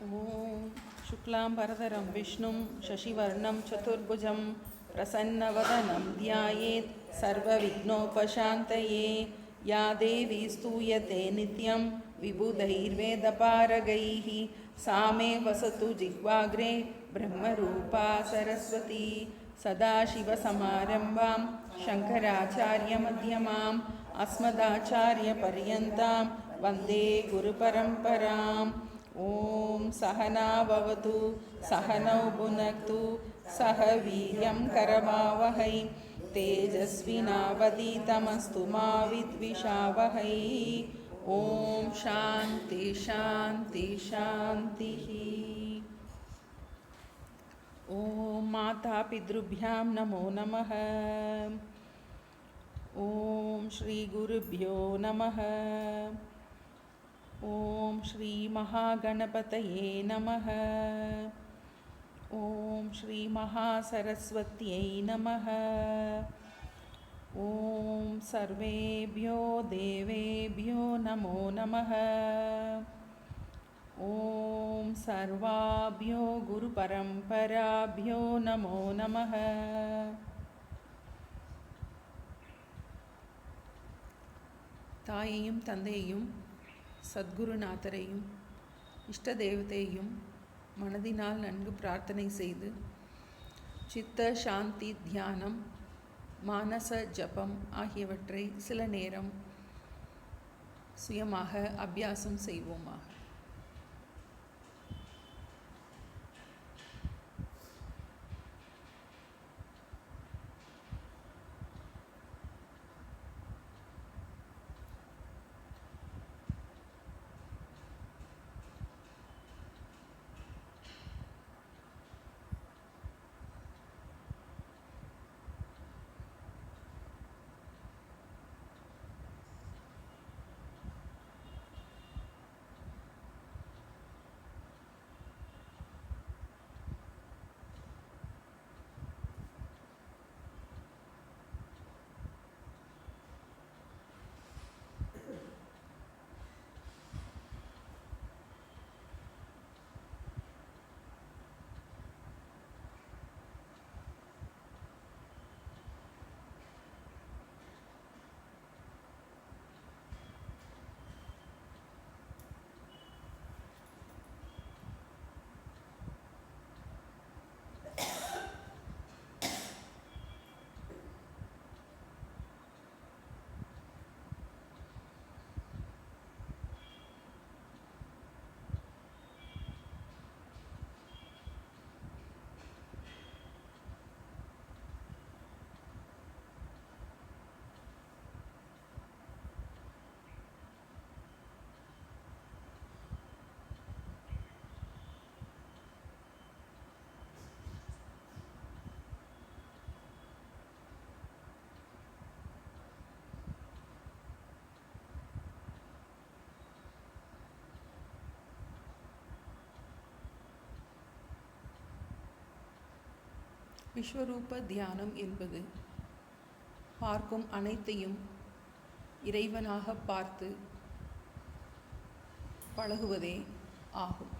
ॐ शुक्लाम्बरधरं विष्णुं शशिवर्णं चतुर्भुजं प्रसन्नवदनं ध्यायेत् सर्वविघ्नोपशान्तये। या देवी स्तूयते नित्यं विबुधैर्वेदपारगैः सा मे वसतु जिह्वाग्रे ब्रह्मरूपा सरस्वती। सदाशिवसमारम्भां शङ्कराचार्यमध्यमाम् अस्मदाचार्यपर्यन्तां वन्दे गुरुपरम्पराम्। ॐ सहना भवतु सहनौ भुनक्तु सह वीर्यं करवावहै तेजस्विनावधीतमस्तु मा विद्विषावहै। ॐ शान्ति शान्ति शान्तिः। ॐ मातापितृभ्यां नमो नमः। ॐ श्रीगुरुभ्यो नमः। ॐ श्रीमहागणपतये नमः। ॐ श्रीमहासरस्वत्यै नमः। ॐ सर्वेभ्यो देवेभ्यो नमो नमः। ॐ सर्वाभ्यो गुरुपरम्पराभ्यो नमो नमः। தாயையும் தந்தையையும் சத்குருநாதரையும் இஷ்ட தேவதையையும் மனதினால் நன்கு பிரார்த்தனை செய்து சித்த சாந்தி தியானம் மானச ஜபம் ஆகியவற்றை சில நேரம் சுயமாக அபியாசம் செய்வோமாக. விஸ்வரூப தியானம் என்பது பார்க்கும் அனைத்தையும் இறைவனாக பார்த்து பழகுவதே ஆகும்.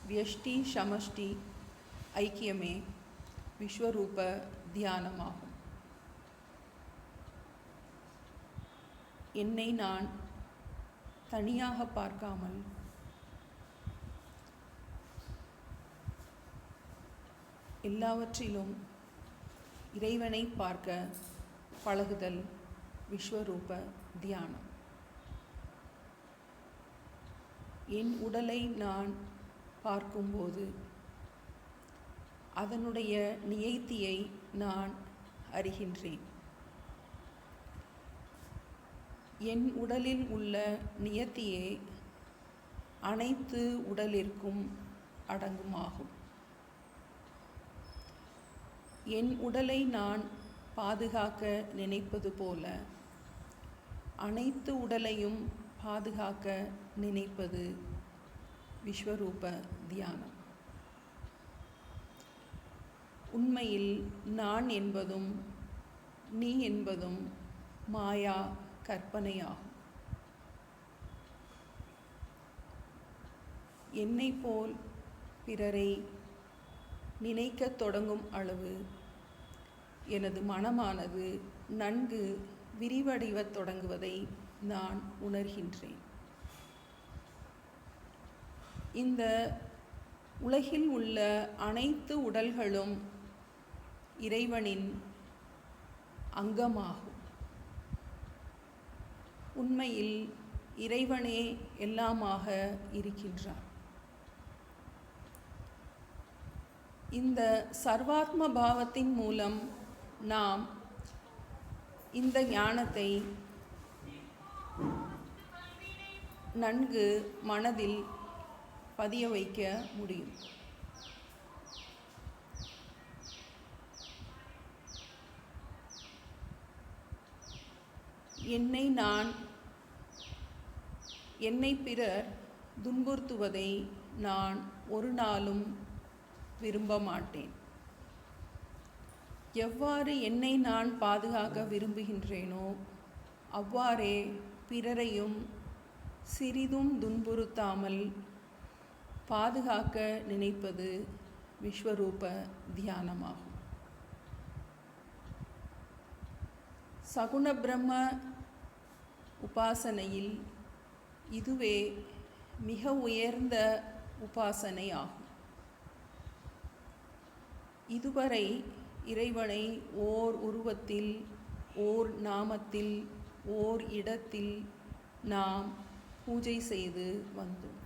வியஷ்டி சமஷ்டி ஐக்கியமே விஸ்வரூப தியானமாகும். என்னை நான் தனியாக பார்க்காமல் எல்லாவற்றிலும் இறைவனை பார்க்க பழகுதல் விஸ்வரூப தியானம். என் உடலை நான் பார்க்கும்போது அதனுடைய நியத்தியை நான் அறிகின்றேன். என் உடலில் உள்ள நியத்தியே அனைத்து உடலிற்கும் அடங்குமாகும். என் உடலை நான் பாதுகாக்க நினைப்பது போல அனைத்து உடலையும் பாதுகாக்க நினைப்பது விஸ்வரூப தியானம். உண்மையில் நான் என்பதும் நீ என்பதும் மாயா கற்பனையாகும். என்னை போல் பிறரை நினைக்கத் தொடங்கும் அளவு எனது மனமானது நன்கு விரிவடைவத் தொடங்குவதை நான் உணர்கின்றேன். இந்த உலகில் உள்ள அனைத்து உடல்களும் இறைவனின் அங்கமாகும். உண்மையில் இறைவனே எல்லாமாக இருக்கின்றார். இந்த சர்வாத்ம பாவத்தின் மூலம் நாம் இந்த ஞானத்தை நன்கு மனதில் பதிய வைக்க முடியும். என்னை பிறர் துன்புறுத்துவதை நான் ஒரு நாளும் விரும்ப மாட்டேன். எவ்வாறு என்னை நான் பாதுகாக்க விரும்புகின்றேனோ அவ்வாறே பிறரையும் சிறிதும் துன்புறுத்தாமல் பாதுகாக்க நினைப்பது விஸ்வரூப தியானமாகும். சகுண பிரம்ம உபாசனையில் இதுவே மிக உயர்ந்த உபாசனை ஆகும். இதுவரை இறைவனை ஓர் உருவத்தில், ஓர் நாமத்தில், ஓர் இடத்தில் நாம் பூஜை செய்து வந்தோம்.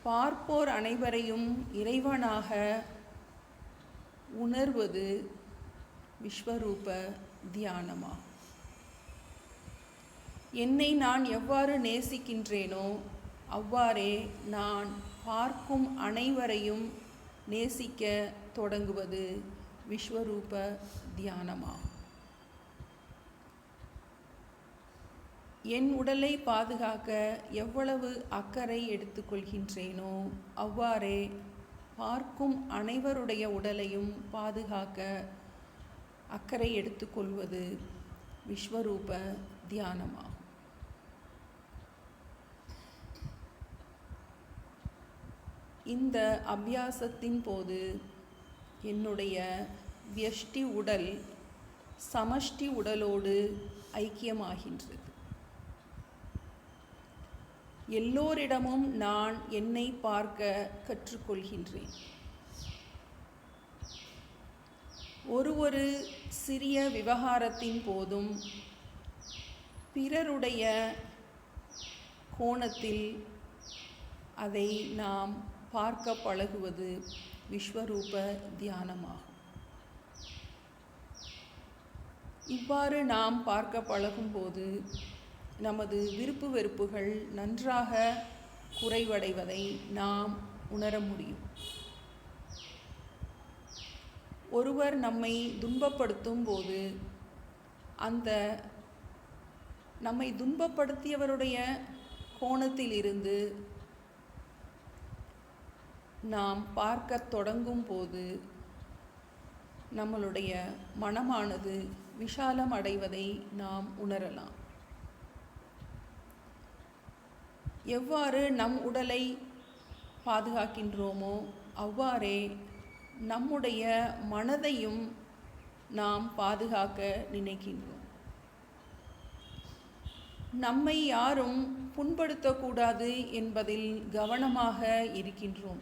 பார்ப்போர் அனைவரையும் இறைவனாக உணர்வது விஸ்வரூப தியானமாகும். என்னை நான் எவ்வாறு நேசிக்கின்றேனோ அவ்வாறே நான் பார்க்கும் அனைவரையும் நேசிக்க தொடங்குவது விஸ்வரூப தியானமாகும். என் உடலை பாதுகாக்க எவ்வளவு அக்கறை எடுத்துக்கொள்கின்றேனோ அவ்வாறே பார்க்கும் அனைவருடைய உடலையும் பாதுகாக்க அக்கறை எடுத்துக்கொள்வது விஸ்வரூப தியானமாகும். இந்த அபியாசத்தின் போது என்னுடைய வியஷ்டி உடல் சமஷ்டி உடலோடு ஐக்கியமாகின்றது. எல்லோரிடமும் நான் என்னை பார்க்க கற்றுக்கொள்கின்றேன். ஒரு சிறிய விவகாரத்தின் போதும் பிறருடைய கோணத்தில் அதை நாம் பார்க்க பழகுவது விஸ்வரூப தியானமாகும். இவ்வாறு நாம் பார்க்க பழகும்போது நமது விருப்பு வெறுப்புகள் நன்றாக குறைவடைவதை நாம் உணர முடியும். ஒருவர் நம்மை துன்பப்படுத்தும் போது அந்த நம்மை துன்பப்படுத்தியவருடைய கோணத்தில் இருந்து நாம் பார்க்க தொடங்கும் போது நம்மளுடைய மனமானது விஷாலம் அடைவதை நாம் உணரலாம். எவ்வாறு நம் உடலை பாதுகாக்கின்றோமோ அவ்வாறே நம்முடைய மனதையும் நாம் பாதுகாக்க நினைக்கின்றோம். நம்மை யாரும் புண்படுத்தக்கூடாது என்பதில் கவனமாக இருக்கின்றோம்.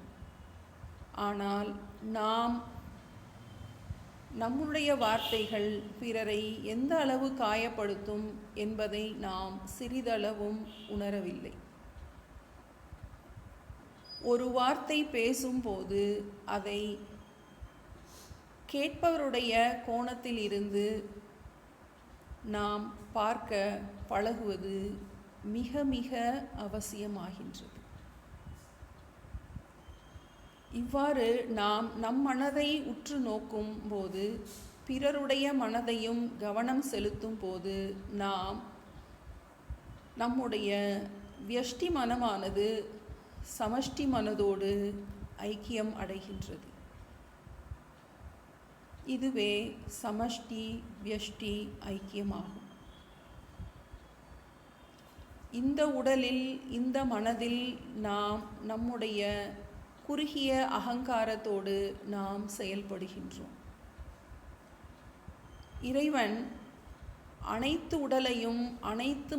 ஆனால் நாம் நம்முடைய வார்த்தைகள் பிறரை எந்த அளவு காயப்படுத்தும் என்பதை நாம் சிறிதளவும் உணரவில்லை. ஒரு வார்த்தை பேசும்போது அதை கேட்பவருடைய கோணத்தில் இருந்து நாம் பார்க்க பழகுவது மிக மிக அவசியமாகின்றது. இவ்வாறு நாம் நம் மனதை உற்று நோக்கும் போது பிறருடைய மனதையும் கவனம் செலுத்தும் போது நாம் நம்முடைய வியஷ்டி மனமானது சமஷ்டி மனதோடு ஐக்கியம் அடைகின்றது. இதுவே சமஷ்டி வியஷ்டி ஐக்கியமாகும். இந்த உடலில், இந்த மனதில் நாம் நம்முடைய குறுகிய அகங்காரத்தோடு நாம் செயல்படுகின்றோம். இறைவன் அனைத்து உடலையும் அனைத்து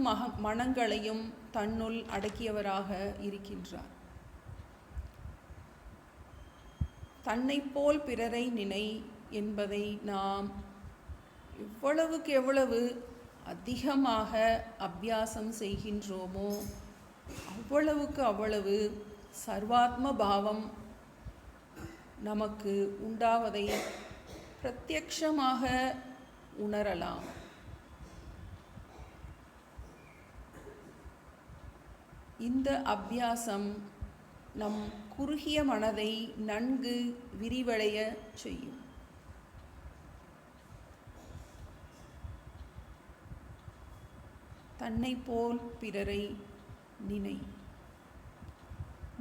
மனங்களையும் தன்னுள் அடக்கியவராக இருக்கின்றார். தன்னை போல் பிறரை நினை என்பதை நாம் எவ்வளவுக்கு எவ்வளவு அதிகமாக அபியாசம் செய்கின்றோமோ அவ்வளவுக்கு அவ்வளவு சர்வாத்ம பாவம் நமக்கு உண்டாவதை பிரத்யக்ஷமாக உணரலாம். இந்த அபியாசம் நம் குறுகிய மனதை நன்கு விரிவடைய செய்யும். தன்னை போல் பிறரை நினை.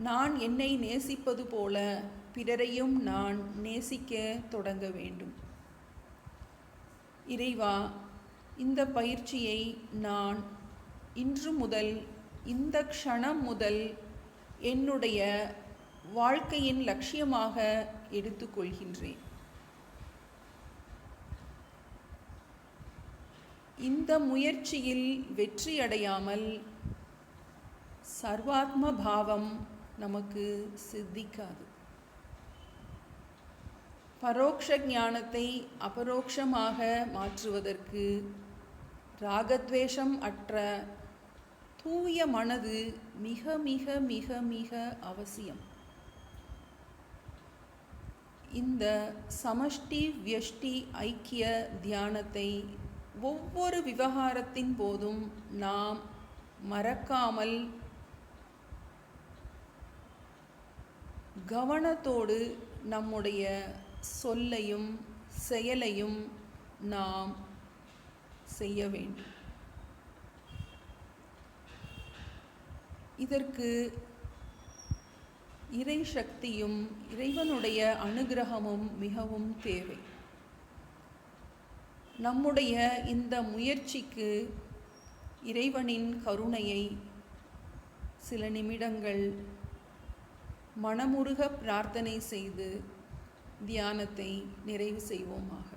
நான் என்னை நேசிப்பது போல பிறரையும் நான் நேசிக்க தொடங்க வேண்டும். இறைவா, இந்த பயிற்சியை நான் இன்று முதல், இந்த க்ஷணம் முதல் என்னுடைய வாழ்க்கையின் லட்சியமாக எடுத்துக்கொள்கின்றேன். இந்த முயற்சியில் வெற்றியடையாமல் சர்வாத்ம பாவம் நமக்கு சித்திக்காது. பரோக்ஷ ஞானத்தை அபரோக்ஷமாக மாற்றுவதற்கு ராகத்வேஷம் அற்ற தூய மனது மிக மிக மிக மிக அவசியம். இந்த சமஷ்டி வியஷ்டி ஐக்கிய தியானத்தை ஒவ்வொரு விவகாரத்தின் போதும் நாம் மறக்காமல் கவனத்தோடு நம்முடைய சொல்லையும் செயலையும் நாம் செய்ய வேண்டும். இதற்கு இறை சக்தியும் இறைவனுடைய அனுகிரகமும் மிகவும் தேவை. நம்முடைய இந்த முயற்சிக்கு இறைவனின் கருணையை சில நிமிடங்கள் மனமுருக பிரார்த்தனை செய்து தியானத்தை நிறைவு செய்வோமாக.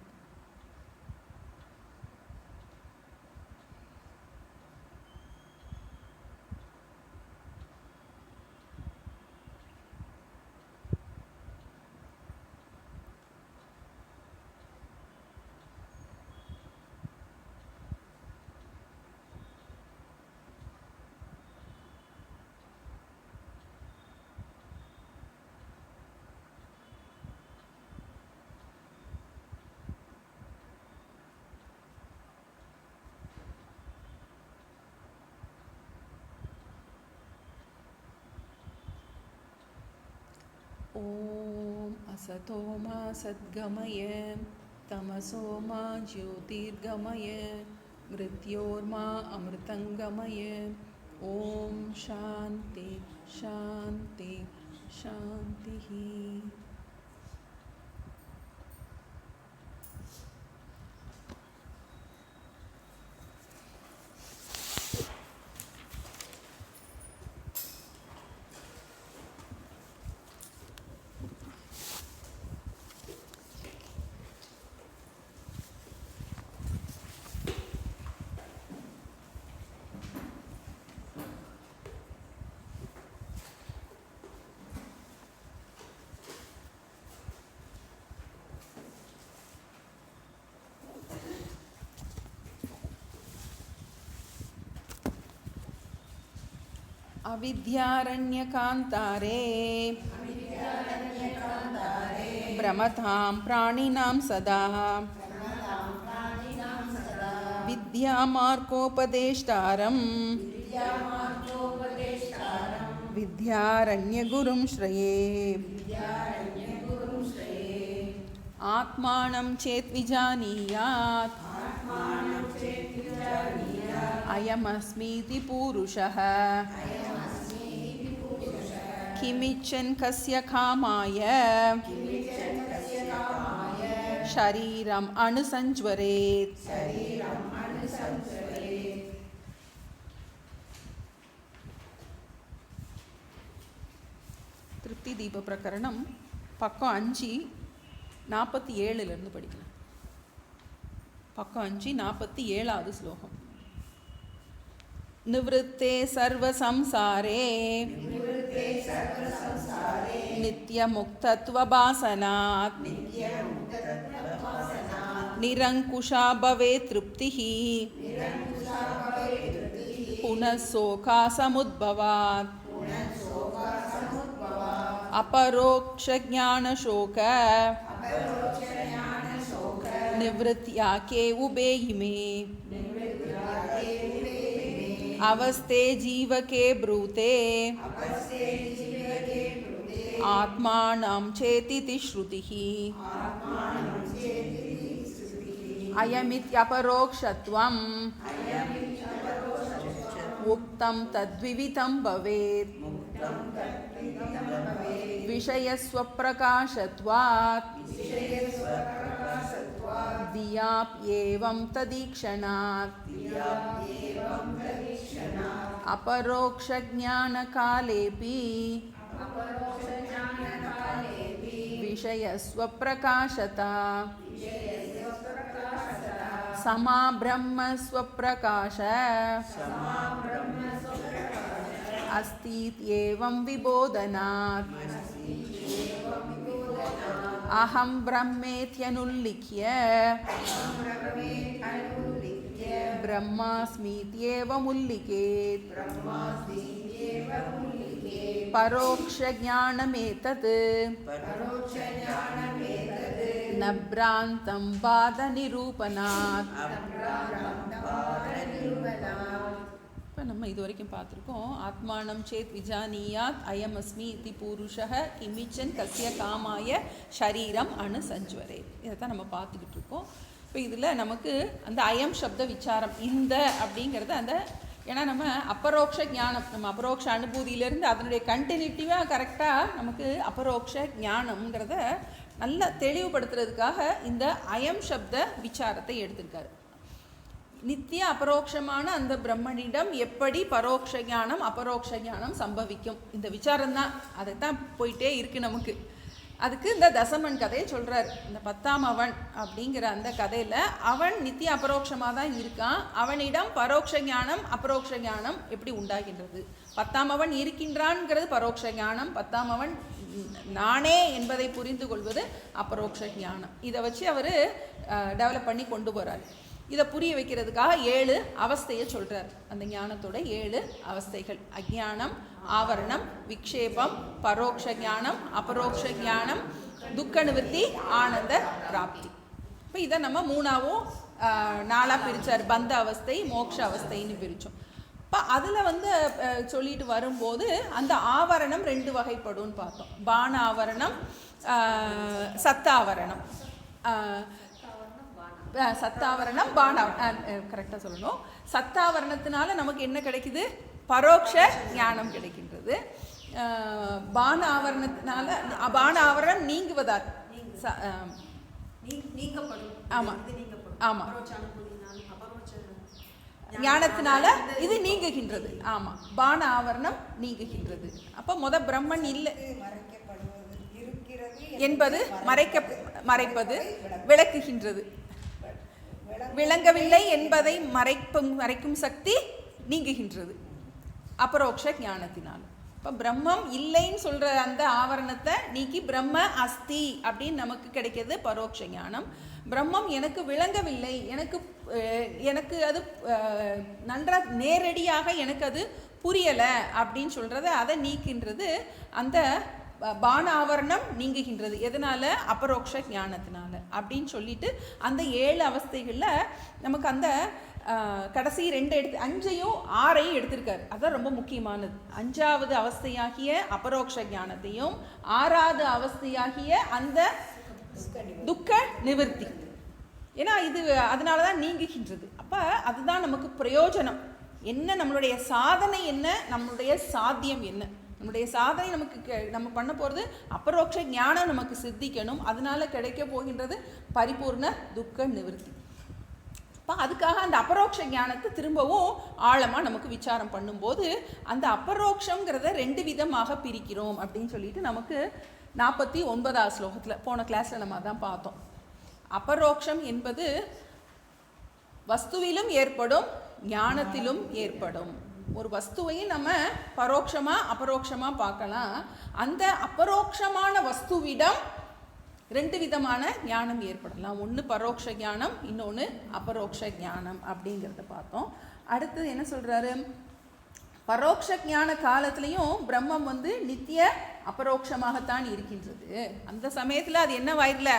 ஓம் असतो मा सद्गमय तमसो मा ज्योतिर्गमय मृत्योर्मा अमृतंगमय. ओम शांति शांति शांति. अविद्यारण्यकान्तारे भ्रमतां प्राणिनां सदा विद्यामार्गोपदेष्टारं विद्यारण्यगुरुं श्रये. आत्मानं चेद्विजानीयात् अयमस्मीति पुरुषः किमिच्छन् कस्य कामाय शरीरम् अनुसञ्ज्वरेत्. சுக்தி தீப பிரகரணம் பக்கம் 5 47 படிக்கலாம். பக்கம் 5 47வது ஸ்லோகம். நிவృత్తే சர்வசம்சாரே நித்யமுக்தத்வபாசனாத் நிரங்குஷா பவேத் திருப்திः புனः சோகாசமுத்பவாத் अपरोक्ष ज्ञान शोक निवृत्त्या के उबेयिमे अवस्थे जीव के ब्रूते आत्मानं चेतिति श्रुतिः अयमित्यपरोक्षत्वम् उक्तं तद्विविधं भवेत् विषयस्वप्रकाशत्वात् धियाप्येवं तदीक्षणात् अपरोक्षज्ञानकालेऽपि विषयस्वप्रकाशता समा ब्रह्म स्वप्रकाश अस्तीत्येवं विबोधनात् अहं ब्रह्मेत्यनुल्लिख्य ब्रह्मास्मीत्येवमुल्लिखेत् परोक्षज्ञानमेतत् न भ्रान्तं बाधनिरूपणात्. இப்போ நம்ம இது வரைக்கும் பார்த்துருக்கோம். ஆத்மானம் சேத் விஜானியாத் அயம் அஸ்மி இதி பூருஷः கிமிச்சன் கஸ்ய காமாய ஷரீரம் அனுசஞ்சுவரே. இதை தான் நம்ம பார்த்துக்கிட்டு இருக்கோம். இப்போ இதில் நமக்கு அந்த அயம் சப்த விசாரம் இந்த அப்படிங்கிறது அந்த ஏன்னா நம்ம அபரோக்ஷ ஞானம் நம்ம அபரோக்ஷ அனுபூதியிலேருந்து அதனுடைய கண்டினியூட்டிவாக கரெக்டாக நமக்கு அபரோக்ஷ ஞானம்ங்கிறத நல்லா தெளிவுபடுத்துறதுக்காக இந்த அயம் சப்த விசாரத்தை எடுத்திருக்காரு. நித்திய அபரோக்ஷமான அந்த பிரம்மனிடம் எப்படி பரோக்ஷ ஞானம் அபரோக்ஷ ஞானம் சம்பவிக்கும் இந்த விசாரம்தான். அதைத்தான் போயிட்டே இருக்கு நமக்கு. அதுக்கு இந்த தசமன் கதையை சொல்கிறார். இந்த 10ஆம் அவன் அப்படிங்கிற அந்த கதையில் அவன் நித்திய அபரோக்ஷமாக தான் இருக்கான். அவனிடம் பரோக்ஷ ஞானம் அபரோக்ஷ ஞானம் எப்படி உண்டாகின்றது? 10ஆம் அவன் இருக்கின்றான்ங்கிறது பரோக்ஷ ஞானம், 10ஆம் அவன் நானே என்பதை புரிந்து கொள்வது அபரோக்ஷ ஞானம். இதை வச்சு அவர் டெவலப் பண்ணி கொண்டு போகிறார். இதை புரிய வைக்கிறதுக்காக 7 அவஸ்தையை சொல்கிறார். அந்த ஞானத்தோட 7 அவஸ்தைகள்: அஜ்ஞானம், ஆவரணம், விக்ஷேபம், பரோக்ஷ ஞானம், அபரோக்ஷ ஞானம், துக்க நிவர்த்தி, ஆனந்த பிராப்தி. இப்போ இதை நம்ம 4ஆக பிரித்தார். பந்த அவஸ்தை, மோட்ச அவஸ்தைன்னு பிரித்தோம். இப்போ அதில் சொல்லிட்டு வரும்போது அந்த ஆவரணம் 2 வகைப்படும்னு பார்த்தோம். பான ஆவரணம், சத்தாவரணம். சத்தாவரணம் பான கரெக்டாக சொல்லணும். சத்தாவரணத்தினால நமக்கு என்ன கிடைக்குது? பரோக்ஷ ஞானம் கிடைக்கின்றது. பான ஆவரணத்தினால பான ஆவரணம் நீங்குவதால் ஆமாம் ஆமாம் ஞானத்தினால இது நீங்குகின்றது. ஆமாம், பான ஆவரணம் நீங்குகின்றது. அப்போ பிரம்மன் இல்லை என்பது மறைப்பது விளக்குகின்றது. விளங்கவில்லை என்பதை மறைக்கும் சக்தி நீங்குகின்றது அபரோக்ஷ ஞானத்தினால். இப்போ பிரம்மம் இல்லைன்னு சொல்கிற அந்த ஆவரணத்தை நீக்கி பிரம்ம அஸ்தி அப்படின்னு நமக்கு கிடைக்கிறது பரோக்ஷ ஞானம். பிரம்மம் எனக்கு விளங்கவில்லை, எனக்கு அது நன்றாக நேரடியாக எனக்கு அது புரியலை அப்படின்னு சொல்கிறத அதை நீக்கின்றது அந்த பான ஆவரணம் நீங்குகின்றது. எதனால்? அபரோக்ஷ ஞானத்தினால அப்படின்னு சொல்லிட்டு அந்த 7 அவஸ்தைகளில் நமக்கு அந்த கடைசி 2 5ஐயும் 6ஐயும் எடுத்திருக்காரு. அதுதான் ரொம்ப முக்கியமானது. 5ஆவது அவஸ்தையாகிய அபரோக்ஷ ஞானத்தையும் 6ஆவது அவஸ்தையாகிய அந்த துக்க நிவர்த்தி. ஏன்னா இது அதனால தான் நீங்குகின்றது. அப்போ அதுதான் நமக்கு பிரயோஜனம் என்ன, நம்மளுடைய சாதனை என்ன, நம்மளுடைய சாத்தியம் என்ன. நம்முடைய சாதனை நம்ம பண்ண போகிறது அபரோக்ஷ ஞானம் நமக்கு சித்திக்கணும். அதனால கிடைக்க போகின்றது பரிபூர்ண துக்க நிவர்த்தி. இப்போ அதுக்காக அந்த அபரோக்ஷ ஞானத்தை திரும்பவும் ஆழமாக நமக்கு விசாரம் பண்ணும்போது அந்த அபரோக்ஷங்கிறத 2 விதமாக பிரிக்கிறோம் அப்படின்னு சொல்லிட்டு நமக்கு 49வது ஸ்லோகத்தில் போன கிளாஸில் நம்ம அதான் பார்த்தோம். அபரோக்ஷம் என்பது வஸ்துவிலும் ஏற்படும், ஞானத்திலும் ஏற்படும். ஒரு வஸ்துவையும் நம்ம பரோட்சமாக அபரோக்ஷமாக பார்க்கலாம். அந்த அபரோக்ஷமான வஸ்துவிடம் 2 விதமான ஞானம் ஏற்படலாம். ஒன்று பரோட்ச ஞானம், இன்னொன்று அபரோக்ஷ ஞானம் அப்படிங்கிறத பார்த்தோம். அடுத்தது என்ன சொல்கிறாரு, பரோட்ச ஞான காலத்துலேயும் பிரம்மம் வந்து நித்திய அபரோக்ஷமாகத்தான் இருக்கின்றது. அந்த சமயத்தில் அது என்னவாயிடல,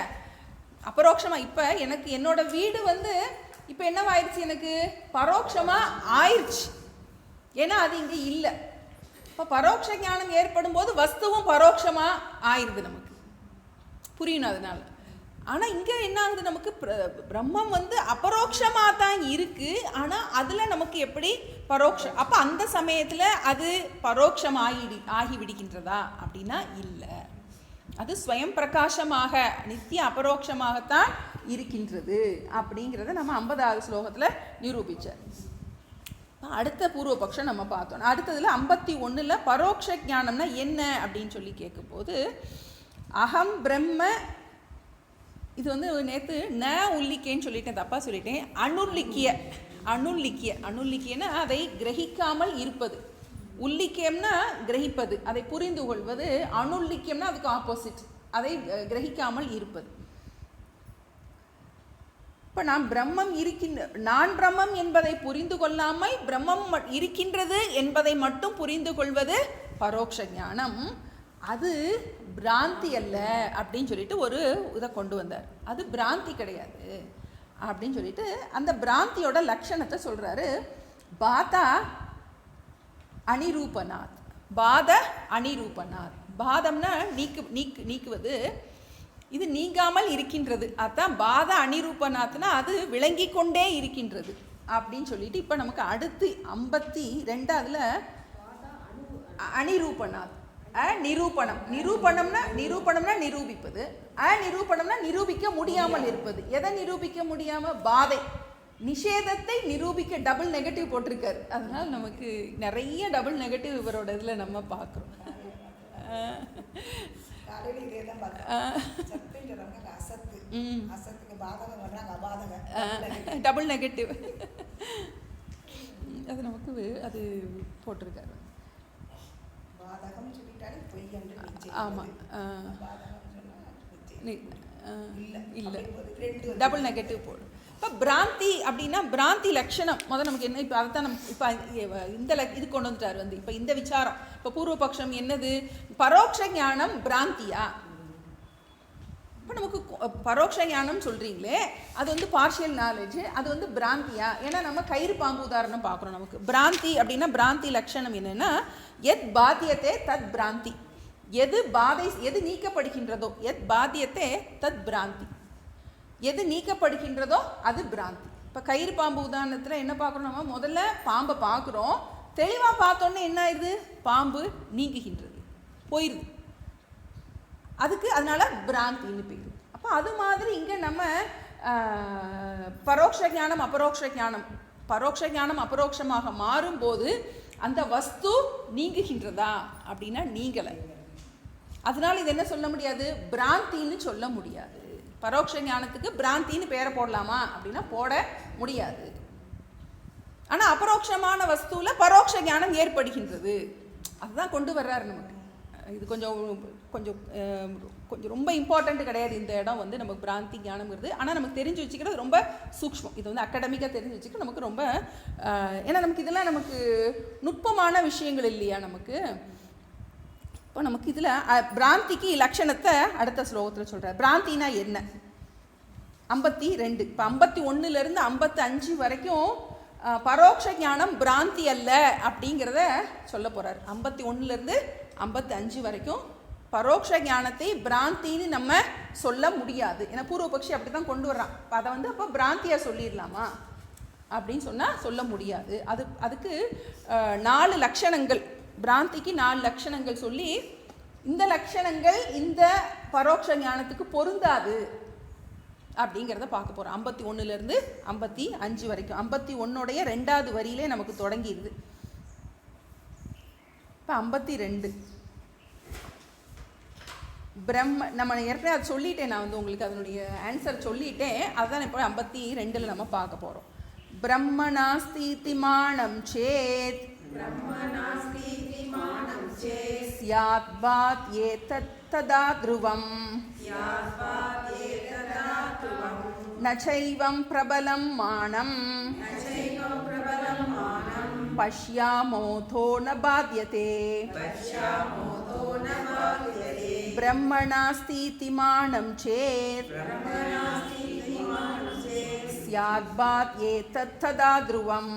அபரோக்ஷமாக. இப்போ எனக்கு என்னோட வீடு வந்து இப்போ என்னவாயிடுச்சு, எனக்கு பரோட்சமாக ஆயிடுச்சு. ஏன்னா அது இங்கே இல்லை. இப்போ பரோட்ச ஞானம் ஏற்படும் போது வஸ்துவும் பரோட்சமாக ஆயிடுது, நமக்கு புரியணும் அதனால. ஆனால் இங்கே என்ன ஆகுது, நமக்கு பிரம்மம் வந்து அபரோக்ஷமாக தான் இருக்குது. ஆனால் அதில் நமக்கு எப்படி பரோட்சம், அப்போ அந்த சமயத்தில் அது பரோட்சம் ஆகி விடுகின்றதா அப்படின்னா இல்லை. அது ஸ்வயம் பிரகாசமாக நித்திய அபரோக்ஷமாகத்தான் இருக்கின்றது அப்படிங்கிறத நம்ம 50வது ஸ்லோகத்தில் நிரூபித்தார். அடுத்த பூர்வபக்ஷம் நம்ம பார்த்தோம். அடுத்ததில் 51ல் பரோட்ச ஞானம்னா என்ன அப்படின்னு சொல்லி கேட்கும்போது, அகம் பிரம்ம, இது வந்து நேற்று ந உள்ளிக்கேன்னு சொல்லிட்டேன், தப்பாக சொல்லிட்டேன். அனுல்லிக்கியன்னா அதை கிரகிக்காமல் இருப்பது. உள்ளிக்கியம்னா கிரகிப்பது, அதை புரிந்து கொள்வது. அனுல்லிக்கியம்னா அதுக்கு ஆப்போசிட், அதை கிரகிக்காமல் இருப்பது. இப்போ நான் பிரம்மம் என்பதை புரிந்து கொள்ளாமல் பிரம்மம் இருக்கின்றது என்பதை மட்டும் புரிந்து கொள்வது பரோட்ச ஞானம். அது பிராந்தி அல்ல அப்படின்னு சொல்லிட்டு ஒரு இதை கொண்டு வந்தார். அது பிராந்தி கிடையாது அப்படின்னு சொல்லிட்டு அந்த பிராந்தியோட லட்சணத்தை சொல்கிறாரு. பாதா அனிரூபநாத், பாத அனிரூபநாத். பாதம்னா நீக்குவது, இது நீங்காமல் இருக்கின்றது. அதுதான் பாத அனிரூபநாத்னா அது விளங்கி கொண்டே இருக்கின்றது அப்படின்னு சொல்லிட்டு இப்போ நமக்கு அடுத்து 52ல் அனிரூபநாத். நிரூபணம்னா நிரூபிப்பது. நிரூபணம்னா நிரூபிக்க முடியாமல் இருப்பது. எதை நிரூபிக்க முடியாமல், பாதை நிஷேதத்தை நிரூபிக்க டபுள் நெகட்டிவ் போட்டிருக்காரு. அதனால நமக்கு நிறைய டபுள் நெகட்டிவ் இவரோட இதில் நம்ம பார்க்குறோம். டபுள் நெகட்டிவ் அது நமக்கு அது போட்டிருக்காரு. ஆமாம், இல்லை டபுள் நெகட்டிவ் போடும். இப்போ பிராந்தி அப்படின்னா பிராந்தி லட்சணம் முதல்ல நமக்கு என்ன, இப்போ அதை தான் நம்ம இப்போ இந்த இது கொண்டு வந்துட்டார் வந்து. இப்போ இந்த விசாரம், இப்போ பூர்வபக்ஷம் என்னது, பரோட்ச ஞானம் பிராந்தியா? இப்போ நமக்கு பரோட்ச ஞானம் சொல்கிறீங்களே, அது வந்து பார்ஷியல் நாலேஜ், அது வந்து பிராந்தியா? ஏன்னா நம்ம கயிறு பாம்பு உதாரணம் பார்க்குறோம். நமக்கு பிராந்தி அப்படின்னா பிராந்தி லட்சணம் என்னென்னா, எத் பாத்தியத்தே தத் பிராந்தி. எது நீக்கப்படுகின்றதோ, எத் பாத்தியத்தே தத் பிராந்தி. எது நீக்கப்படுகின்றதோ அது பிராந்தி. இப்போ கயிறு பாம்பு உதாரணத்தில் என்ன பார்க்குறோம், நம்ம முதல்ல பாம்பை பார்க்குறோம், தெளிவாக பார்த்தோன்னே என்ன ஆயிடுது, பாம்பு நீங்குகின்றது, போயிடுது. அதனால பிராந்தின்னு போயிடுது. அப்போ அது மாதிரி இங்கே நம்ம பரோட்ச ஞானம் அபரோக்ஷமாக மாறும்போது அந்த வஸ்து நீங்குகின்றதா அப்படின்னா நீங்கலை. அதனால இது என்ன சொல்ல முடியாது, பிராந்தின்னு சொல்ல முடியாது. பரோட்ச ஞானத்துக்கு பிராந்தின்னு பேரை போடலாமா அப்படின்னா போட முடியாது. ஆனால் அபரோக்ஷமான வஸ்துவில் பரோட்ச ஞானம் ஏற்படுகின்றது. அதுதான் கொண்டு வர்றாரு நமக்கு. இது கொஞ்சம் ரொம்ப இம்பார்ட்டண்ட் கிடையாது இந்த இடம் வந்து நமக்கு பிராந்தி ஞானம்ங்கிறது. ஆனால் நமக்கு தெரிஞ்சு வச்சுக்கிறது ரொம்ப சூக்ஷ்மம். இது வந்து அகாடமிக்காக தெரிஞ்சு வச்சுக்கிறது நமக்கு ரொம்ப, ஏன்னா நமக்கு இதெல்லாம் நமக்கு நுட்பமான விஷயங்கள் இல்லையா நமக்கு. இப்போ நமக்கு இதில் பிராந்திக்கு லட்சணத்தை அடுத்த ஸ்லோகத்தில் சொல்கிறார். பிராந்தினா என்ன, 52. இப்போ 51லேருந்து 55 வரைக்கும் பரோட்ச ஞானம் பிராந்தி அல்ல அப்படிங்கிறத சொல்ல போகிறார். 51லேருந்து 55 வரைக்கும் பரோட்ச ஞானத்தை பிராந்தின்னு நம்ம சொல்ல முடியாது. ஏன்னா பூர்வபக்ஷி அப்படி தான் கொண்டு வர்றான். அதை வந்து அப்போ பிராந்தியாக சொல்லிடலாமா அப்படின்னு சொன்னால் சொல்ல முடியாது. அதுக்கு 4 லட்சணங்கள், பிராந்திக்கு 4 லட்சணங்கள் சொல்லி, இந்த லட்சணங்கள் இந்த பரோட்ச ஞானத்துக்கு பொருந்தாது அப்படிங்கிறத பார்க்க போகிறோம். 51லேருந்து 55 வரைக்கும். 51 2வது வரியிலே நமக்கு தொடங்கிடுது. இப்போ 52 நம்ம ஏற்கனவே அதை சொல்லிட்டேன். நான் வந்து உங்களுக்கு அதனுடைய ஆன்சர் சொல்லிட்டேன். அதுதான் இப்போ 52 நம்ம பார்க்க போகிறோம். பிரம்மநாஸ்தி மானம் சேத் ஸ்யாத் பாத் ஏதத் ததா த்ருவம் நச்சைவம் பிரபலம் மானம் பஷ்யாமோதோ ந பாத்யதே பிரம்மணாஸ்தி மானம் சேத் ஸ்யாத் பாத் ஏதத் ததா த்ருவம்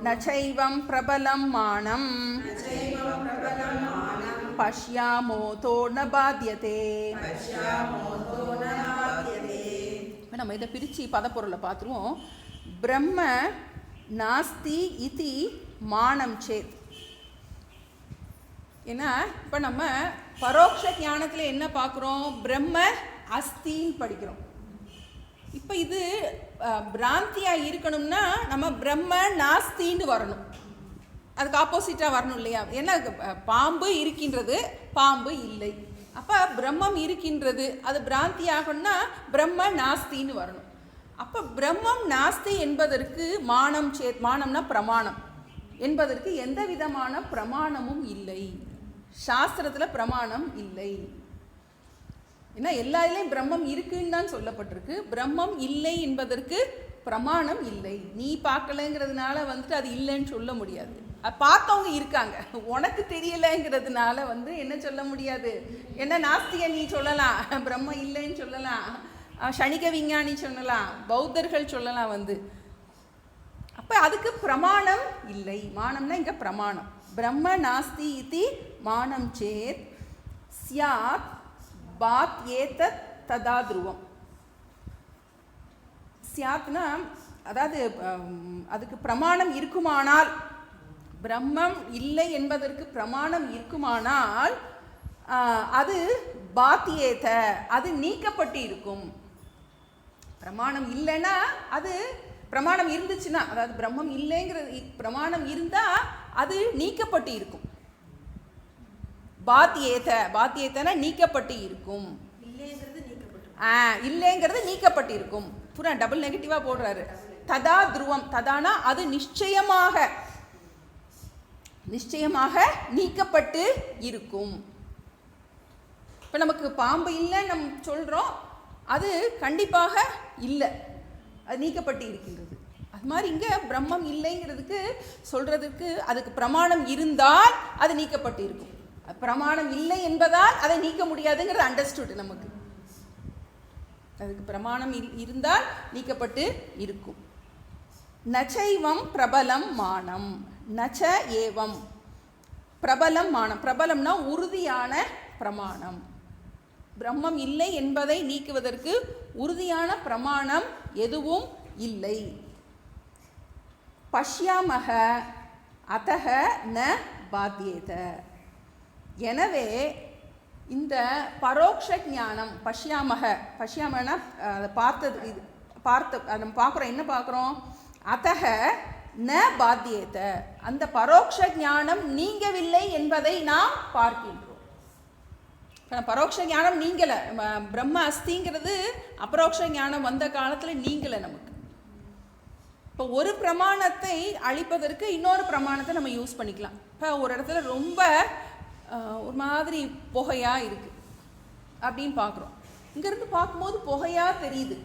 நச்சைவம் பிரபலம் மானம் பஷ்யாமோதோ ந பாத்யதே. நம்ம இதை பிரித்து பதப்பொருளை பார்த்துருவோம். பிரம்ம நாஸ்தி இதி மானம் சேத். ஏன்னா இப்போ நம்ம பரோட்ச ஞானத்தில் என்ன பார்க்குறோம்? பிரம்ம அஸ்தின்னு படிக்கிறோம். இப்போ இது பிராந்தியாக இருக்கணும்னா நம்ம பிரம்ம நாஸ்தின்னு வரணும். அதுக்கு ஆப்போசிட்டாக வரணும் இல்லையா? ஏன்னா பாம்பு இருக்கின்றது, பாம்பு இல்லை. அப்போ பிரம்மம் இருக்கின்றது, அது பிராந்தி ஆகணும்னா பிரம்ம நாஸ்தின்னு வரணும். அப்போ பிரம்மம் நாஸ்தி என்பதற்கு மானம் சேத், மானம்னா பிரமாணம் என்பதற்கு எந்த விதமான பிரமாணமும் இல்லை. சாஸ்திரத்தில் பிரமாணம் இல்லை. ஏன்னா எல்லா இதுலேயும் பிரம்மம் இருக்குன்னு தான் சொல்லப்பட்டிருக்கு. பிரம்மம் இல்லை என்பதற்கு பிரமாணம் இல்லை. நீ பார்க்கலைங்கிறதுனால வந்துட்டு அது இல்லைன்னு சொல்ல முடியாது. பார்த்தவங்க இருக்காங்க, உனக்கு தெரியலைங்கிறதுனால வந்து என்ன சொல்ல முடியாது. என்ன நாஸ்திக நீ சொல்லலாம், பிரம்மம் இல்லைன்னு சொல்லலாம், சனிக விஞ்ஞானி சொல்லலாம், பௌத்தர்கள் சொல்லலாம் வந்து. அப்போ அதுக்கு பிரமாணம் இல்லை. மானம்னா இங்கே பிரமாணம். பிரம்ம நாஸ்தி இதி மானம் சேத் ஸ்யாத் பாத் ஏதத் ததா த்ருவம். ஸ்யாத்னா அதாவது அதுக்கு பிரமாணம் இருக்குமானால், பிரம்மம் இல்லை என்பதற்கு பிரமாணம் இருக்குமானால் அது பாத்தியேத, அது நீக்கப்பட்டு இருக்கும். பிரமாணம் இல்லைன்னா, அது பிரமாணம் இருந்துச்சுன்னா, அதாவது பிரம்மம் இல்லைங்கிறது பிரமாணம் இருந்தால் அது நீக்கப்பட்டு இருக்கும். பாத்தியேத, பாத்தியேத்தனா நீக்கப்பட்டு இருக்கும். இல்லைங்கிறது நீக்கப்பட்டு இருக்கும். பூரா டபுள் நெகட்டிவாக போடுறாரு. ததா த்ருவம், ததானா அது நிச்சயமாக, நிச்சயமாக நீக்கப்பட்டு இருக்கும். இப்போ நமக்கு பாம்பு இல்லைன்னு நம்ம சொல்கிறோம், அது கண்டிப்பாக இல்லை, அது நீக்கப்பட்டு இருக்கின்றது. அது மாதிரி இங்கே பிரம்மம் இல்லைங்கிறதுக்கு சொல்கிறதுக்கு அதுக்கு பிரமாணம் இருந்தால் அது நீக்கப்பட்டு இருக்கும். பிரமாணம் இல்லை என்பதால் அதை நீக்க முடியாதுங்கிறது அண்டர்ஸ்டுட் நமக்கு. அதுக்கு பிரமாணம் இருந்தால் நீக்கப்பட்டு இருக்கும். நச்சைவம் பிரபலம் மானம், நச்ச ஏவம் பிரபலம் மானம். பிரபலம்னா உறுதியான பிரமாணம். பிரம்மம் இல்லை என்பதை நீக்குவதற்கு உறுதியான பிரமாணம் எதுவும் இல்லை. பஷ்யாமக அதக ந பாத்யேத. எனவே இந்த பரோட்ச ஞானம், பஷ்யாமக, பஷ்யாமனா பார்த்தது, இது பார்த்த நம்ம பார்க்குறோம். என்ன பார்க்குறோம்? அதக ந பாத்யேத, அந்த பரோட்ச ஞானம் நீங்கவில்லை என்பதை நாம் பார்க்கின்றோம். இப்போ பரோட்ச ஞானம் நீங்கலை, பிரம்ம அஸ்திங்கிறது அபரோக்ஷ ஞானம் வந்த காலத்தில் நீங்கலை நமக்கு. இப்போ ஒரு பிரமாணத்தை அழிப்பதற்கு இன்னொரு பிரமாணத்தை நம்ம யூஸ் பண்ணிக்கலாம். இப்போ ஒரு இடத்துல ரொம்ப ஒரு மாதிரி புகையாக இருக்குது அப்படின்னு பார்க்குறோம். இங்கேருந்து பார்க்கும்போது புகையாக தெரியுது,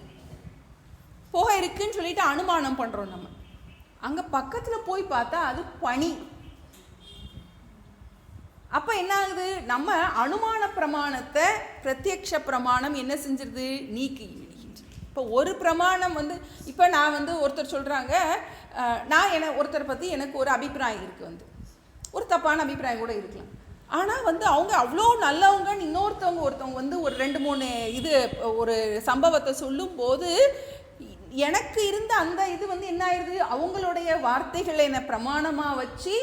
புகை இருக்குன்னு சொல்லிட்டு அனுமானம் பண்ணுறோம் நம்ம. அங்கே பக்கத்தில் போய் பார்த்தா அது பனி. அப்போ என்ன ஆகுது? நம்ம அனுமான பிரமாணத்தை பிரத்யக்ஷ பிரமாணம் என்ன செஞ்சிருது? நீக்கி விடுகின்றது. இப்போ ஒரு பிரமாணம் வந்து, இப்போ நான் வந்து ஒருத்தர் சொல்கிறாங்க, நான் ஒருத்தரை பற்றி எனக்கு ஒரு அபிப்பிராயம் இருக்குது, வந்து ஒரு தப்பான அபிப்பிராயம் கூட இருக்கலாம். ஆனால் வந்து அவங்க அவ்வளோ நல்லவங்கன்னு ஒருத்தவங்க வந்து ஒரு 2-3 இது ஒரு சம்பவத்தை சொல்லும்போது எனக்கு இருந்த அந்த இது வந்து என்ன ஆயிடுது? அவங்களுடைய வார்த்தைகளை என்னை பிரமாணமாக வச்சு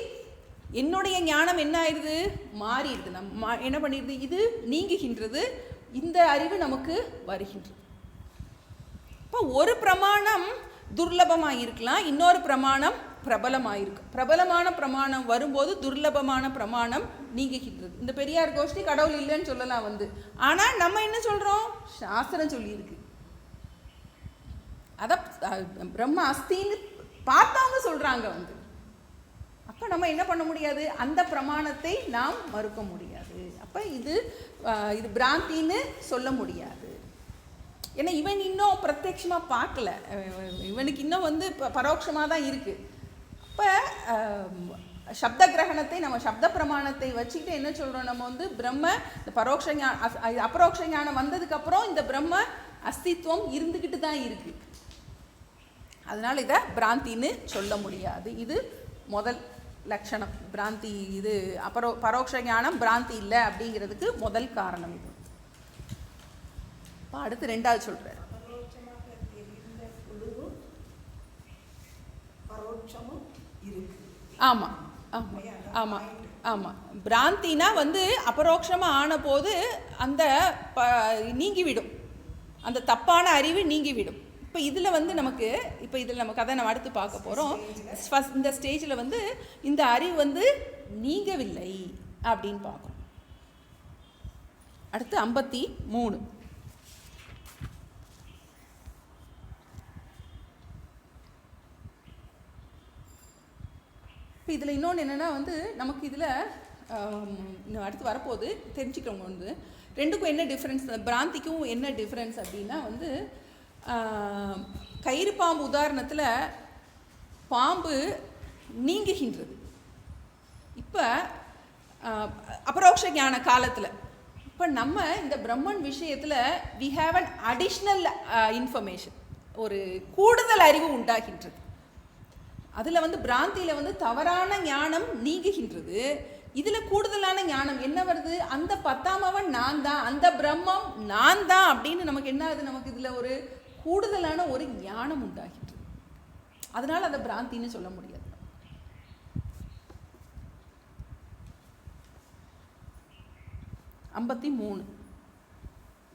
என்னுடைய ஞானம் என்ன ஆயிடுது? மாறிடுது. நம்ம என்ன பண்ணிடுது? இது நீங்குகின்றது, இந்த அறிவு நமக்கு வருகின்றது. இப்போ ஒரு பிரமாணம் துர்லபமாக இருக்கலாம், இன்னொரு பிரமாணம் பிரபலமாக இருக்கும். பிரபலமான பிரமாணம் வரும்போது துர்லபமான பிரமாணம் நீங்குகின்றது. இந்த பெரியார் கோஷ்டி கடவுள் இல்லைன்னு சொல்லலாம் ஆனால் நம்ம என்ன சொல்கிறோம்? சாஸ்திரம் சொல்லியிருக்கு. அதான் பிரம்ம அஸ்தின்னு பார்த்தவங்க சொல்கிறாங்க அப்போ நம்ம என்ன பண்ண முடியாது? அந்த பிரமாணத்தை நாம் மறுக்க முடியாது. அப்போ இது பிராந்தின்னு சொல்ல முடியாது. ஏன்னா இவன் இன்னும் பிரத்யட்சமாக பார்க்கல, இவனுக்கு இன்னும் பரோட்சமாக தான் இருக்குது. அப்போ சப்த கிரகணத்தை நம்ம சப்த பிரமாணத்தை வச்சுக்கிட்டு என்ன சொல்கிறோம்? நம்ம பிரம்ம இந்த பரோட்ச அபரோக்ஷ ஞானம் வந்ததுக்கப்புறம் இந்த பிரம்ம அஸ்தித்வம் இருந்துக்கிட்டு தான் இருக்குது. அதனால் இதை பிராந்தின்னு சொல்ல முடியாது. இது முதல் லட்சணம். பிராந்தி இது பரோட்ச ஞானம் பிராந்தி இல்லை அப்படிங்கிறதுக்கு முதல் காரணம் இது. அடுத்து ரெண்டாவது சொல்கிறார். ஆமாம் ஆமாம் ஆமாம் ஆமாம். பிராந்தினா அபரோக்ஷமாக ஆன போது அந்த நீங்கிவிடும், அந்த தப்பான அறிவு நீங்கிவிடும். இப்போ இதில் நமக்கு அதை நம்ம அடுத்து பார்க்க போகிறோம். இந்த ஸ்டேஜில் இந்த அறிவு நீங்கவில்லை அப்படின்னு பார்க்குறோம். அடுத்து 53. இப்போ இதில் இன்னொன்று என்னென்னா நமக்கு இதில் இன்னும் அடுத்து வரப்போது தெரிஞ்சுக்கிறவங்க ரெண்டுக்கும் என்ன டிஃப்ரென்ஸ், பிராந்திக்கும் என்ன டிஃப்ரென்ஸ் அப்படின்னா கயிறு பாம்பு உதாரணத்தில் பாம்பு நீங்குகின்றது. இப்போ அபரோக்ஷ ஞான காலத்தில் இப்போ நம்ம இந்த பிரம்மன் விஷயத்தில் we have an additional information, ஒரு கூடுதல் அறிவு உண்டாகின்றது. அதில் பிராந்தியில் தவறான ஞானம் நீங்குகின்றது. இதில் கூடுதலான ஞானம் என்ன வருது? அந்த பத்தாமவன் நான் தான், அந்த பிரம்மம் நான் தான் அப்படின்னு நமக்கு என்ன ஆகுது? நமக்கு இதில் ஒரு கூடுதலான ஒரு ஞானம் உண்டாகின்றது. அதனால் அதை பிராந்தின்னு சொல்ல முடியாது. ஐம்பத்தி 3.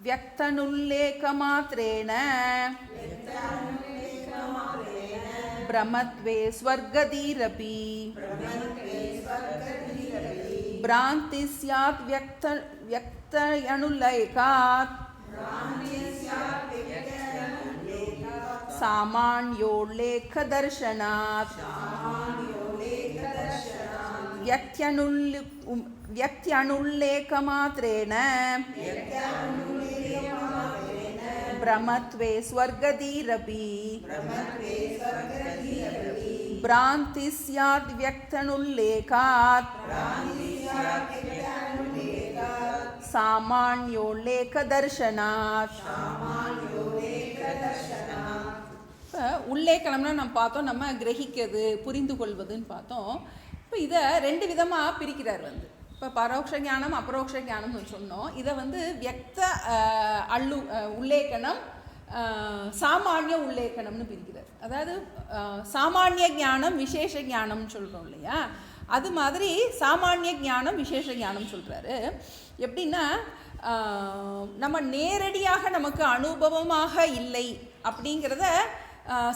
வியக்தனுல்லேக மாத்ரேன பிரமத்வே ஸ்வர்கதீரபி பிராந்தி ஸ்யாத் வியக்தயனுல்லேகாத் சாமான்யோல்லேக தர்ஷனாத் வியக்த்யனுல்லேக மாத்ரேன பிரமத்வே ஸ்வர்கதீரபி பிராந்தி ஸ்யாத் வியக்தனுல்லேகாத் சாமான்யோல்லேக தர்ஷனாத். உல்லேக்கணம்னா நம்ம பார்த்தோம், நம்ம கிரகிக்கிறது புரிந்து கொள்வதுன்னு பார்த்தோம். இப்போ இதை ரெண்டு விதமாக பிரிக்கிறார். இப்போ பரோட்ச ஞானம் அபரோக்ஷ ஞானம்னு சொன்னோம். இதை வியக்த உல்லேக்கணம் சாமானிய உல்லேக்கணம்னு பிரிக்கிறார். அதாவது சாமானிய ஞானம் விசேஷ ஞானம்னு சொல்கிறோம் இல்லையா, அது மாதிரி சாமானிய ஞானம் விசேஷ ஞானம் சொல்கிறாரு. எப்படின்னா நம்ம நேரடியாக நமக்கு அனுபவமாக இல்லை அப்படிங்கிறத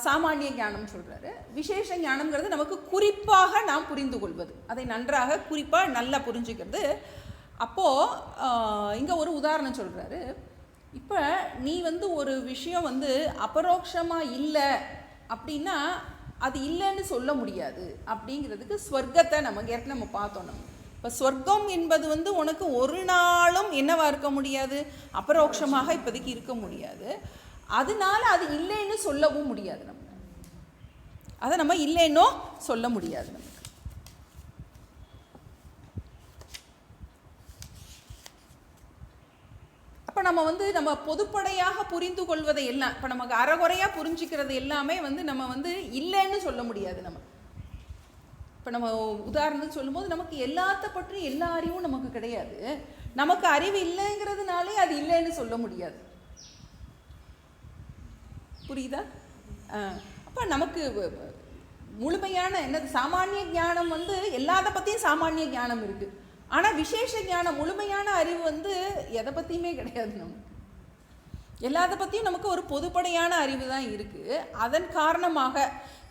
சாமானிய ஞானம் சொல்கிறாரு. விசேஷ ஞானம்ங்கிறது நமக்கு குறிப்பாக நாம் புரிந்து கொள்வது, அதை நன்றாக குறிப்பாக நல்லா புரிஞ்சுக்கிறது. அப்போது இங்கே ஒரு உதாரணம் சொல்கிறாரு. இப்போ நீ ஒரு விஷயம் அபரோக்ஷமாக இல்லை அப்படின்னா அது இல்லைன்னு சொல்ல முடியாது. அப்படிங்கிறதுக்கு ஸ்வர்க்கத்தை நம்ம பார்த்தோம். இப்போ ஸ்வர்க்கம் என்பது உனக்கு ஒரு நாளும் என்னவா இருக்க முடியாது, அபரோக்ஷமாக இப்போதைக்கு இருக்க முடியாது. அதனால அது இல்லைன்னு சொல்லவும் முடியாது. அதை நம்ம இல்லைன்னோ சொல்ல முடியாது. நமக்கு அப்போ நம்ம நம்ம பொதுப்படையாக புரிந்து கொள்வதை எல்லாம், இப்போ நமக்கு அறகுறையாக புரிஞ்சுக்கிறது எல்லாமே நம்ம இல்லைன்னு சொல்ல முடியாது. நம்ம இப்போ நம்ம உதாரணத்துக்கு சொல்லும்போது நமக்கு எல்லாத்த பற்றி எல்லா அறிவும் நமக்கு கிடையாது. நமக்கு அறிவு இல்லைங்கிறதுனாலே அது இல்லைன்னு சொல்ல முடியாது. புரியுதா? அப்போ நமக்கு முழுமையான என்னது சாமானிய ஞானம் எல்லாத்த பற்றியும் சாமானிய ஞானம் இருக்குது. ஆனால் விசேஷ ஞானம் முழுமையான அறிவு வந்து எதை பற்றியுமே கிடையாது. நமக்கு எல்லாத்த பற்றியும் நமக்கு ஒரு பொதுப்படையான அறிவு தான் இருக்குது.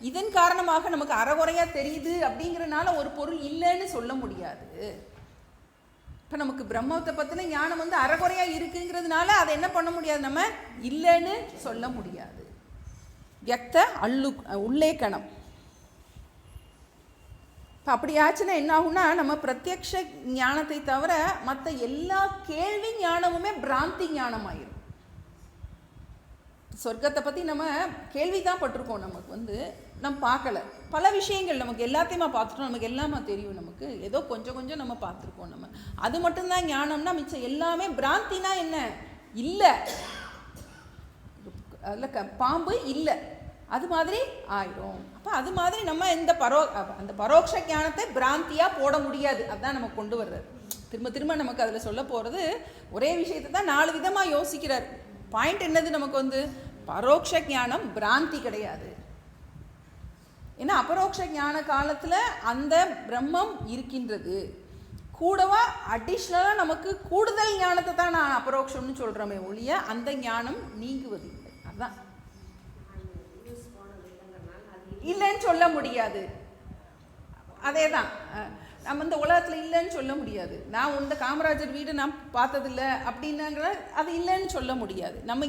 இதன் காரணமாக நமக்கு அறகுறையாக தெரியுது அப்படிங்கிறனால ஒரு பொருள் இல்லைன்னு சொல்ல முடியாது. இப்போ நமக்கு பிரம்மத்தை பற்றின ஞானம் வந்து அறகுறையாக இருக்குங்கிறதுனால அதை என்ன பண்ண முடியாது, நம்ம இல்லைன்னு சொல்ல முடியாது. வியக்த உள்ளேக்கணம். இப்போ அப்படி ஆச்சுன்னா என்ன ஆகும்னா, நம்ம பிரத்யக்ஷ ஞானத்தை தவிர மற்ற எல்லா கேள்வி ஞானமுமே பிராந்தி ஞானம் ஆயிரும். சொர்க்கத்தை பற்றி நம்ம கேள்வி தான் பட்டிருக்கோம், நமக்கு வந்து நம்ம பார்க்கல. பல விஷயங்கள் நமக்கு எல்லாத்தையுமா பார்த்துட்டோம், நமக்கு எல்லாமே தெரியும், நமக்கு ஏதோ கொஞ்சம் கொஞ்சம் நம்ம பார்த்துருக்கோம். நம்ம அது மட்டும்தான் ஞானம்னா, மிச்சம் எல்லாமே பிராந்தினா என்ன, இல்லை, அதில் பாம்பு இல்லை, அது மாதிரி ஆயிடும். அப்போ அது மாதிரி நம்ம அந்த பரோட்ச ஞானத்தை பிராந்தியாக போட முடியாது. அதுதான் நம்ம கொண்டு வர்றது. திரும்ப திரும்ப நமக்கு அதில் சொல்ல போகிறது ஒரே விஷயத்தை தான் 4 விதமாக யோசிக்கிறார். பாயிண்ட் என்னது, நமக்கு வந்து பரோட்ச ஞானம் பிராந்தி கிடையாது. ஏன்னா அபரோக்ஷ ஞான காலத்தில் அந்த பிரம்மம் இருக்கின்றது. கூடவா அடிஷ்னலாக நமக்கு கூடுதல் ஞானத்தை தான் நான் அபரோக்ஷம்னு சொல்கிறோமே ஒழிய அந்த ஞானம் நீங்குவதில்லை. அதுதான் இல்லைன்னு சொல்ல முடியாது. அதே தான் நம்ம இந்த உலகத்தில் இல்லைன்னு சொல்ல முடியாது. நான் இந்த காமராஜர் வீடு நான் பார்த்ததில்லை அப்படின்னாங்கிற அது இல்லைன்னு சொல்ல முடியாது. நம்ம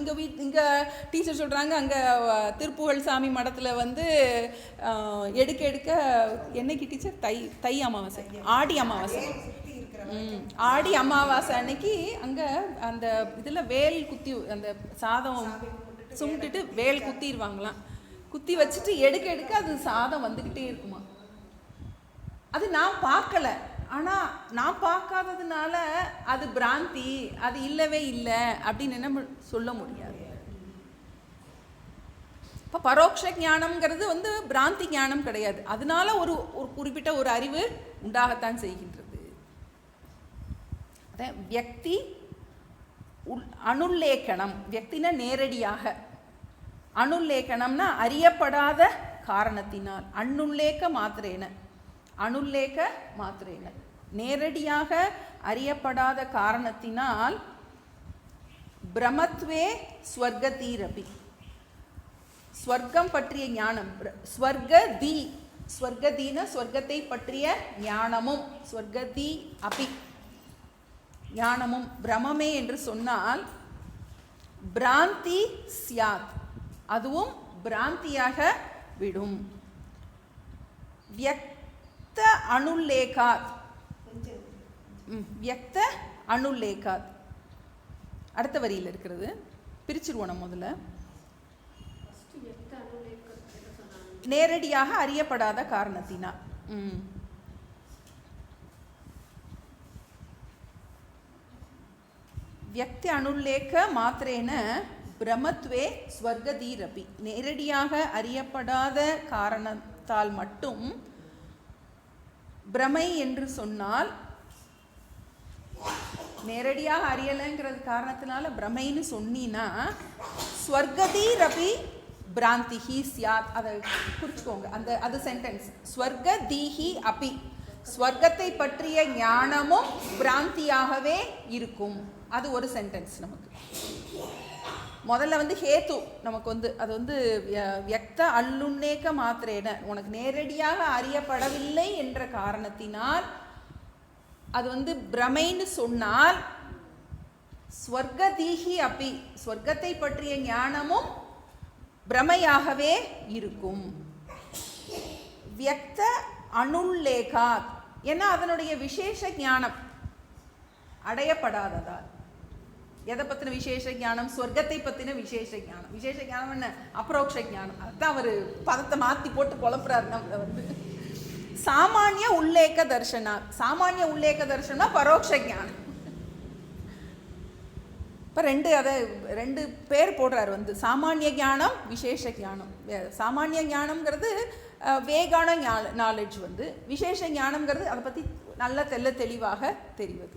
இங்கே டீச்சர் சொல்கிறாங்க, அங்கே திருப்புகழ் சாமி மடத்தில் வந்து எடுக்க என்னைக்கு டீச்சர் தை அமாவாசை, ஆடி அமாவாசை, ஆடி அமாவாசை அன்னைக்கு அங்கே அந்த இதில் வேல் குத்தி, அந்த சாதம் சும்பிட்டுட்டு வேல் குத்திடுவாங்களாம். குத்தி வச்சுட்டு எடுக்க அது சாதம் வந்துக்கிட்டே இருக்குமா. அது நான் பார்க்கல, ஆனால் நான் பார்க்காததுனால அது பிராந்தி, அது இல்லவே இல்லை அப்படின்னு என்ன சொல்ல முடியாது. இப்போ பரோட்ச ஞானம்ங்கிறது வந்து பிராந்தி ஞானம் கிடையாது. அதனால ஒரு குறிப்பிட்ட ஒரு அறிவு உண்டாகத்தான் செய்கின்றது. வியக்தி அனுல்லேக்கணம். வியக்தினா நேரடியாக, அனுல்லேக்கணம்னா அறியப்படாத காரணத்தினால், அனுல்லேக்க மாத்திரேன நேரடியாக அறியப்படாத காரணத்தினால் பிரமத்வே ஸ்வர்கதீரபி, ஸ்வர்க்கம் பற்றிய ஞானம், ஸ்வர்கதீன ஸ்வர்க்கத்தை பற்றிய ஞானமும், ஸ்வர்கதி அபி ஞானமும் பிரமமே என்று சொன்னால் பிராந்தி சியாத், அதுவும் பிராந்தியாக விடும். வியக்த அனுல்லேகாத், வியக்த அனுல்லேகாத் அடுத்த வரியில் இருக்கிறது. பிரிச்சிருவோம் நம்ம முதல்ல. நேரடியாக அறியப்படாத காரணத்தினால். வியக்தி அனுல்லேக்க மாத்திரேன பிரமத்வே ஸ்வர்கதீரபி, நேரடியாக அறியப்படாத காரணத்தால் மட்டும் பிரமை என்று சொன்னால், நேரடியாக அறியலைங்கிறது காரணத்தினால பிரமைன்னு சொன்னீன்னா ஸ்வர்கதீரபி பிராந்திஹி சியாத். அதை குறிச்சுக்கோங்க, அது சென்டென்ஸ். ஸ்வர்கதீஹி அபி, ஸ்வர்க்கத்தை பற்றிய ஞானமும் பிராந்தியாகவே இருக்கும். அது ஒரு சென்டென்ஸ். நமக்கு முதல்ல வந்து ஹேத்து நமக்கு வந்து அது வந்து வியக்த அல்லுன்னேக்க மாத்திரேன, உனக்கு நேரடியாக அறியப்படவில்லை என்ற காரணத்தினால் அது வந்து பிரமைன்னு சொன்னால் ஸ்வர்கதீஹி அப்பி, ஸ்வர்க்கத்தை பற்றிய ஞானமும் பிரமையாகவே இருக்கும். வியக்த அனுல்லேகாத், ஏன்னா அதனுடைய விசேஷ ஞானம் அடையப்படாததால். எதை பற்றின விசேஷ ஞானம்? சொர்க்கத்தை பற்றின விசேஷ ஞானம். விசேஷ ஞானம் என்ன? அப்ரோக்ஷ ஞானம். அதுதான் அவர் பதத்தை மாற்றி போட்டு குழப்புறாரு நம்மளை வந்து. சாமானிய உள்ளேக்க தர்ஷனா, சாமானிய உள்ளேக்க தர்ஷனா பரோட்ச ஞானம். இப்போ ரெண்டு பேர் போடுறாரு வந்து, சாமானிய ஞானம், விசேஷ ஞானம். சாமானிய ஞானம்ங்கிறது வேகான நாலேஜ் வந்து, விசேஷ ஞானம்ங்கிறது அதை பற்றி நல்லா தெளிவாக தெரிவது.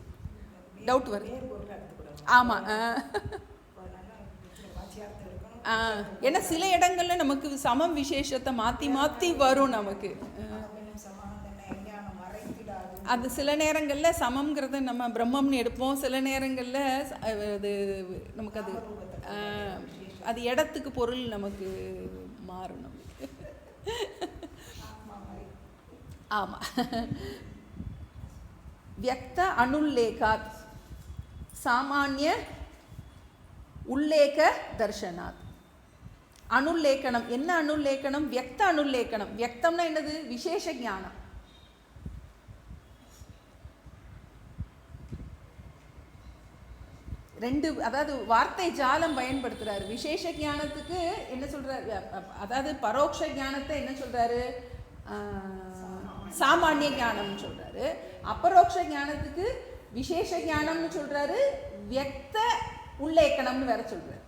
டவுட் வருது. ஆமாம், ஏன்னா சில இடங்கள்ல நமக்கு சமம் விசேஷத்தை மாற்றி மாற்றி வரும் நமக்கு. அது சில நேரங்களில் சமம்ங்கிறத நம்ம பிரம்மம்னு எடுப்போம், சில நேரங்களில் அது நமக்கு அது அது இடத்துக்கு பொருள் நமக்கு மாறணும். ஆமாம். வியக்த அனுல்லேகாத் சாமானிய உல்லேக தர்ஷனாத். அனுல்லேக்கணம் என்ன? அனுல்லேக்கணம் வியக்த அனுல்லேக்கணம். வியக்தம்னா என்னது? விசேஷ ஞானம். ரெண்டு, அதாவது வார்த்தை ஜாலம் பயன்படுத்துறாரு. விசேஷ ஞானத்துக்கு என்ன சொல்றாரு? அதாவது பரோட்ச ஞானத்தை என்ன சொல்றாரு? சாமானிய ஞானம்னு சொல்றாரு. அபரோக்ஷ ஞானத்துக்கு விசேஷ ஞானம்னு சொல்றாரு. வியக்த உல்லேக்கணம்னு வேற சொல்றாரு.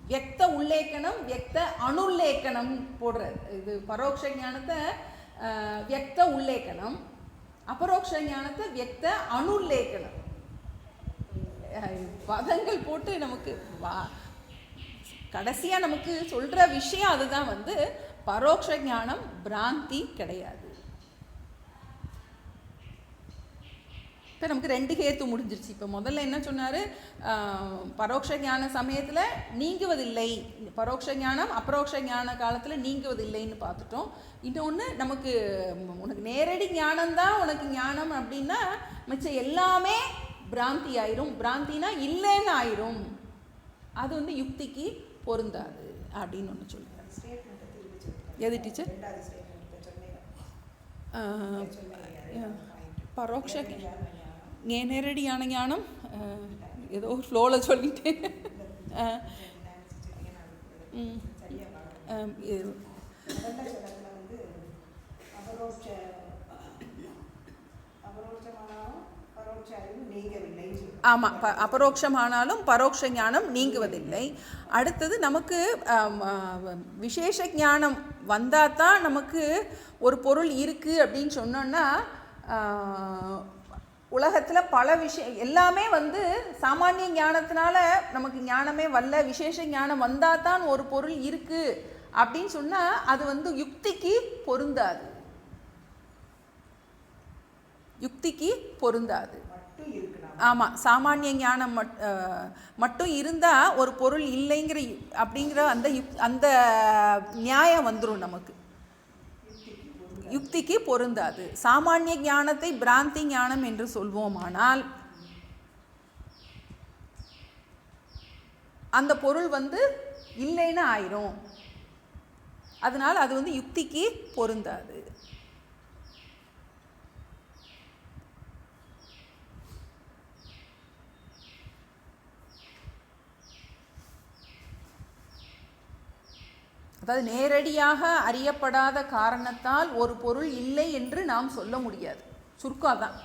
வியக்த உல்லேக்கணம், வியக்த அனுல்லேக்கணம் போடுறாரு. இது பரோட்ச ஞானத்தை வியக்த உல்லேக்கணம், அபரோக்ஷ ஞானத்தை வியக்த அனுல்லேக்கணம். பதங்கள் போட்டு நமக்கு கடைசியா நமக்கு சொல்ற விஷயம் அதுதான். பரோட்ச ஞானம் பிராந்தி கிடையாது. இப்போ நமக்கு ரெண்டு ஹேத்து முடிஞ்சிருச்சு. இப்போ முதல்ல என்ன சொன்னார்? பரோட்ச ஞான சமயத்தில் நீங்குவதில்லை, பரோட்ச ஞானம் அபரோக்ஷ ஞான காலத்தில் நீங்குவதில்லைன்னு பார்த்துட்டோம். இன்னொன்று, நமக்கு உனக்கு நேரடி ஞானம்தான் உனக்கு ஞானம் அப்படின்னா மிச்சம் எல்லாமே பிராந்தி ஆயிரும். பிராந்தினா இல்லைன்னு ஆயிரும். அது யுக்திக்கு பொருந்தாது அப்படின்னு ஒன்று சொல்லுவாங்க. எது டீச்சர்? பரோட்ச நேரடியான ஞானம் ஏதோ ஒரு ஃப்ளோவில் சொல்லிட்டேன். ஆமாம், அபரோக்ஷமானாலும் பரோட்ச ஞானம் நீங்குவதில்லை. அடுத்தது நமக்கு விசேஷ ஞானம் வந்தால் தான் நமக்கு ஒரு பொருள் இருக்குது அப்படின்னு சொன்னோன்னா, உலகத்தில் பல விஷயம் எல்லாமே சாமானிய ஞானத்தினால நமக்கு ஞானமே வரல, விசேஷ ஞானம் வந்தால் தான் ஒரு பொருள் இருக்குது அப்படின்னு சொன்னால் அது யுக்திக்கு பொருந்தாது. யுக்திக்கு பொருந்தாது. ஆமாம், சாமானிய ஞானம் மட்டும் இருந்தால் ஒரு பொருள் இல்லைங்கிற அப்படிங்கிற அந்த நியாயம் வந்துடும் நமக்கு. யுக்திக்கு பொருந்தாது. சாமானிய ஞானத்தை பிராந்தி ஞானம் என்று சொல்வோமானால் அந்த பொருள் இல்லைன்னு ஆயிரும். அதனால் அது யுக்திக்கு பொருந்தாது. அதாவது நேரடியாக அறியப்படாத காரணத்தால் ஒரு பொருள் இல்லை என்று நாம் சொல்ல முடியாது. சுருக்கம் தான்.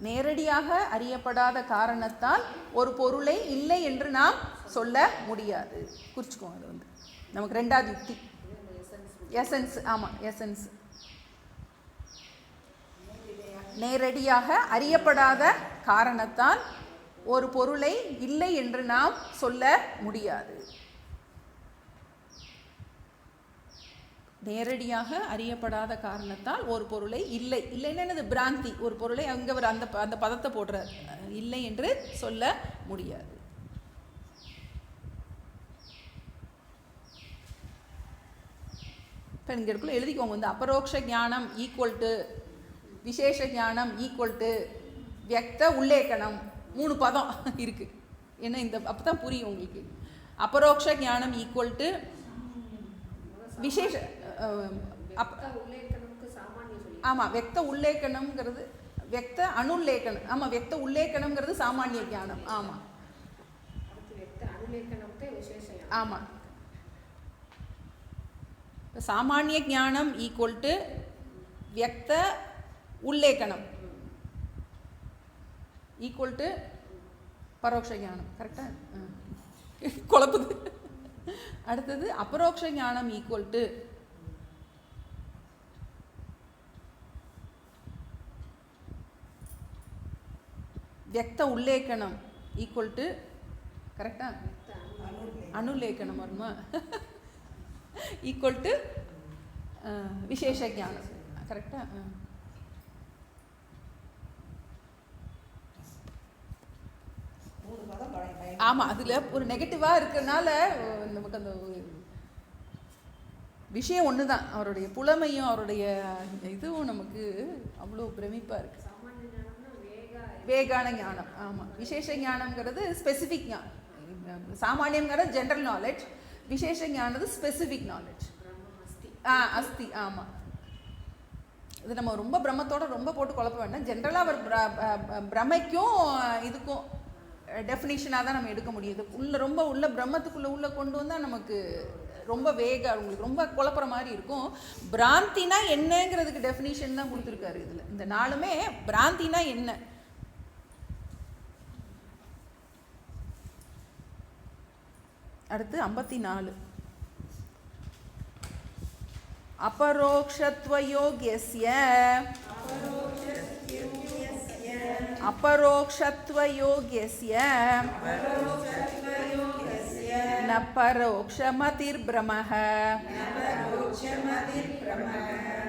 நேரடியாக அறியப்படாத காரணத்தால் ஒரு பொருளை இல்லை என்று நாம் சொல்ல முடியாது. குறிச்சுக்கோங்க. அது நமக்கு ரெண்டாவது யுக்தி. எசன்ஸ். ஆமாம், எசன்ஸ். நேரடியாக அறியப்படாத காரணத்தால் ஒரு பொருளை இல்லை என்று நாம் சொல்ல முடியாது. நேரடியாக அறியப்படாத காரணத்தால் ஒரு பொருளை இல்லைன்னு என்னது? பிராந்தி. ஒரு பொருளை அங்கே அந்த பதத்தை போடுறார், இல்லை என்று சொல்ல முடியாது. இப்போ இங்கே இருக்குள்ள எழுதிக்கோங்க. அபரோக்ஷ ஞானம் ஈக்குவல் டு விசேஷ ஞானம் ஈக்குவல் டு வியக்த உல்லேக்கணம். 3 பதம் இருக்குது. ஏன்னா அப்போ தான் புரியும் உங்களுக்கு. அபரோக்ஷ ஞானம் ஈக்குவல் டு விசேஷ. ஆமாம், வியக்த உல்லேக்கணம்ங்கிறது வியக்த அனுல்லேக்கணம். ஆமாம், வியக்த உல்லேக்கணம்ங்கிறது சாமானிய ஞானம். ஆமாம் ஆமாம். சாமானிய ஞானம் ஈக்குவல் டு வியக்த உல்லேக்கணம் ஈக்குவல் டு பரோட்ச ஞானம். கரெக்டாக குழப்புது. அடுத்தது அபரோக்ஷ ஞானம் ஈக்குவல் டு வியக்த உல்லேக்கணம் ஈக்குவல் டு கரெக்டா அனுல்லேக்கணம் வருமா? ஈக்குவல் டு விசேஷ ஞானம். கரெக்டா? ஆமாம், அதில் ஒரு நெகட்டிவாக இருக்கிறதுனால நமக்கு அந்த விஷயம் ஒன்று தான், அவருடைய புலமையும் அவருடைய இதுவும் நமக்கு அவ்வளோ பிரமிப்பாக இருக்குது. வேகான ஞானம். ஆமாம், விசேஷ ஞானம்ங்கிறது ஸ்பெசிஃபிக் ஞானம். சாமானியங்கிறது ஜென்ரல் நாலேஜ், விசேஷ ஞானது ஸ்பெசிஃபிக் நாலேஜ். அஸ்தி. ஆமாம், இது நம்ம ரொம்ப பிரம்மத்தோட ரொம்ப போட்டு குழப்ப வேண்டாம். ஜென்ரலாக அவர் பிரமைக்கும் இதுக்கும் டெஃபினிஷனாக தான் நம்ம எடுக்க முடியுது. ரொம்ப உள்ள பிரம்மத்துக்குள்ளே உள்ள கொண்டு வந்தால் நமக்கு ரொம்ப உங்களுக்கு ரொம்ப குழப்புற மாதிரி இருக்கும். பிராந்தினா என்னங்கிறதுக்கு டெஃபினிஷன் தான் கொடுத்துருக்காரு இதில். இந்த நாளுமே பிராந்தினா என்ன. அடுத்து 54. अपरोक्षत्वयोग्यस्य न परोक्षमतिर्भ्रमः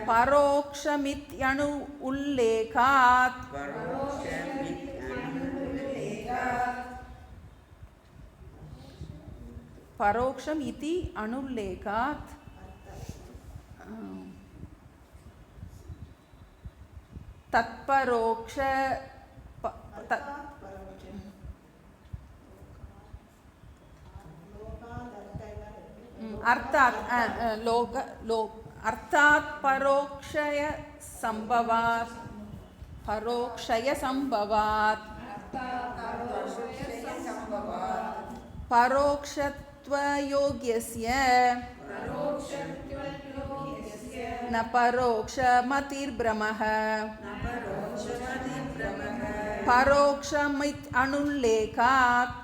परोक्षमित्यनु उल्लेखात् परोक्षम इति अनुल्लेखात् तत्परोक्ष अर्थात् अर्थात् परोक्षय संभवात् परोक्षत्वयोग्यस्य न परोक्षमतिर्भ्रमः परोक्षमित् अनुल्लेखात्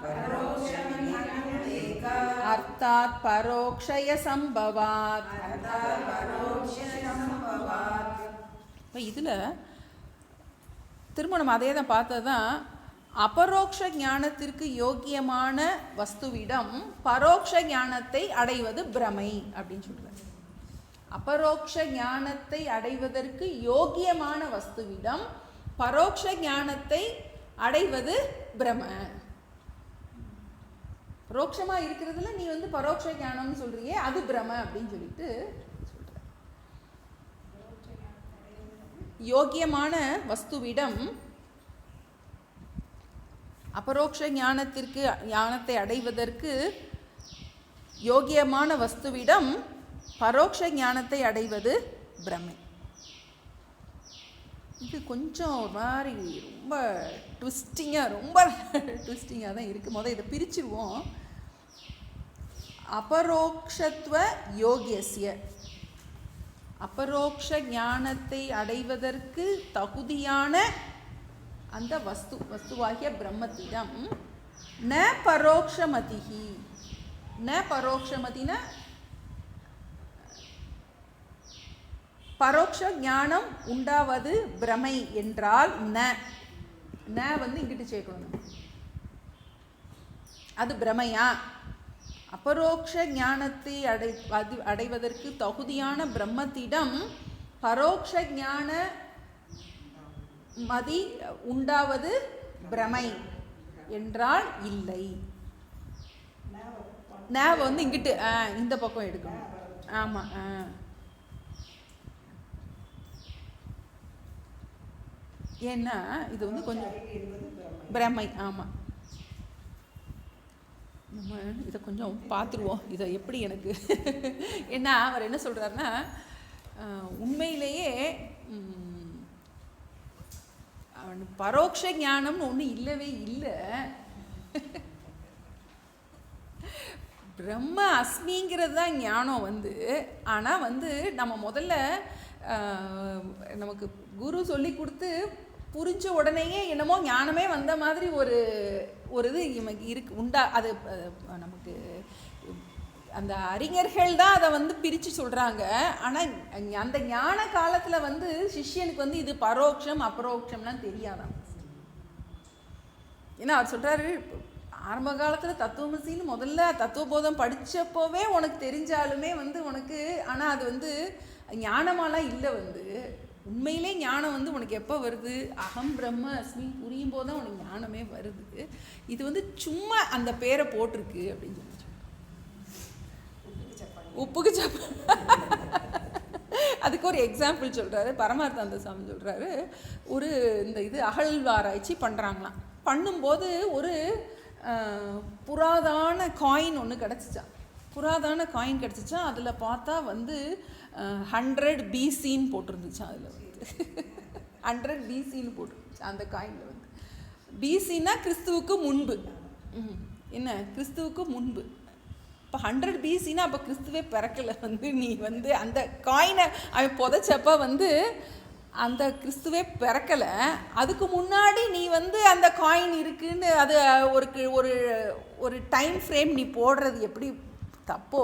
अर्थात् परोक्षय संभवात्. இதில் திரும்ப நம்ம அதே தான் பார்த்தது தான். அபரோக்ஷ ஞானத்திற்கு யோக்கியமான வஸ்துவிடம் பரோக்ஷ ஞானத்தை அடைவது பிரமை அப்படின்னு சொல்கிறார். அபரோக்ஷ ஞானத்தை அடைவதற்கு யோக்கியமான வஸ்துவிடம் பரோக்ஷ ஞானத்தை அடைவது பிரம. பரோட்சமாக இருக்கிறதுல நீ பரோட்ச ஞானம்னு சொல்றியே, அது பிரம அப்படின்னு சொல்லிட்டு சொல்ற. யோக்கியமான வஸ்துவிடம் அபரோக்ஷ ஞானத்தை அடைவதற்கு யோக்கியமான வஸ்துவிடம் பரோக்ஷ ஞானத்தை அடைவது பிரமை. இது கொஞ்சம் ஒரு மாதிரி ரொம்ப ட்விஸ்டிங்காக தான் இருக்குது. முதல் இதை பிரிச்சுருவோம். அபரோக்ஷத்வ யோகியஸ்ய, அபரோக்ஷ ஞானத்தை அடைவதற்கு தகுதியான அந்த வஸ்துவாகிய பிரம்மத்திடம் ந பரோக்ஷமதிஹி, ந பரோக்ஷமதினா பரோக்ஷ ஞானம் உண்டாவது பிரமை என்றால் ந இங்கிட்டு சேர்க்கணும். அது பிரமையா? அபரோக்ஷ ஞானத்தை அடைவதற்கு தகுதியான பிரம்மத்திடம் பரோக்ஷ ஞான மதி உண்டாவது பிரமை என்றால் இல்லை. ந இங்கிட்டு இந்த பக்கம் எடுக்கணும். ஆமாம், ஏன்னா இது கொஞ்சம் பிரமை. ஆமாம், நம்ம இதை கொஞ்சம் பார்த்துருவோம். இதை எப்படி எனக்கு ஏன்னா அவர் என்ன சொல்கிறாருன்னா, உண்மையிலேயே பரோட்ச ஞானம்னு ஒன்று இல்லவே இல்லை. பிரம்ம அஸ்மிங்கிறது தான் ஞானம் ஆனால் நம்ம முதல்ல நமக்கு குரு சொல்லி கொடுத்து புரிஞ்ச உடனேயே என்னமோ ஞானமே வந்த மாதிரி ஒரு இது இருக்கு அது நமக்கு அந்த அறிஞர்கள் தான் அதை பிரித்து சொல்கிறாங்க. ஆனால் அந்த ஞான காலத்தில் சிஷ்யனுக்கு இது பரோட்சம் அபரோக்ஷம்லாம் தெரியாதான். ஏன்னா அவர் சொல்கிறாரு, ஆரம்ப காலத்தில் தத்துவமசின்னு முதல்ல தத்துவபோதம் படித்தப்போவே உனக்கு தெரிஞ்சாலுமே உனக்கு ஆனால் அது ஞானமாலாம் இல்லை. உண்மையிலே ஞானம் வந்து உனக்கு எப்போ வருது? அகம் பிரம்ம அஸ்மி புரியும் போது தான் உனக்கு ஞானமே வருது. இது வந்து சும்மா அந்த பேரை போட்டிருக்கு அப்படின்னு சொல்லி உப்புக்கு அதுக்கு ஒரு எக்ஸாம்பிள் சொல்கிறாரு பரமார்த்தானந்த சாமி சொல்கிறாரு. ஒரு இந்த இது அகழ்வாராய்ச்சி பண்ணுறாங்களாம். பண்ணும்போது ஒரு புராதான காயின் ஒன்று கிடச்சிச்சான். புராதான காயின் கிடச்சிச்சா. அதில் பார்த்தா வந்து 100 BCன்னு போட்டிருந்துச்சான். அதில் வந்து 100 BCன்னு போட்டிருந்துச்சு அந்த காயினில் வந்து. BCன்னா கிறிஸ்துவுக்கு முன்பு. என்ன கிறிஸ்துவுக்கு முன்பு. இப்போ 100 BCன்னா அப்போ கிறிஸ்துவே பிறக்கலை. வந்து நீ வந்து அந்த காயினை அவன் புதைச்சப்ப வந்து அந்த கிறிஸ்துவே பிறக்கலை. அதுக்கு முன்னாடி நீ வந்து அந்த காயின் இருக்குன்னு அது ஒரு ஒரு டைம் ஃப்ரேம் நீ போடுறது எப்படி தப்போ,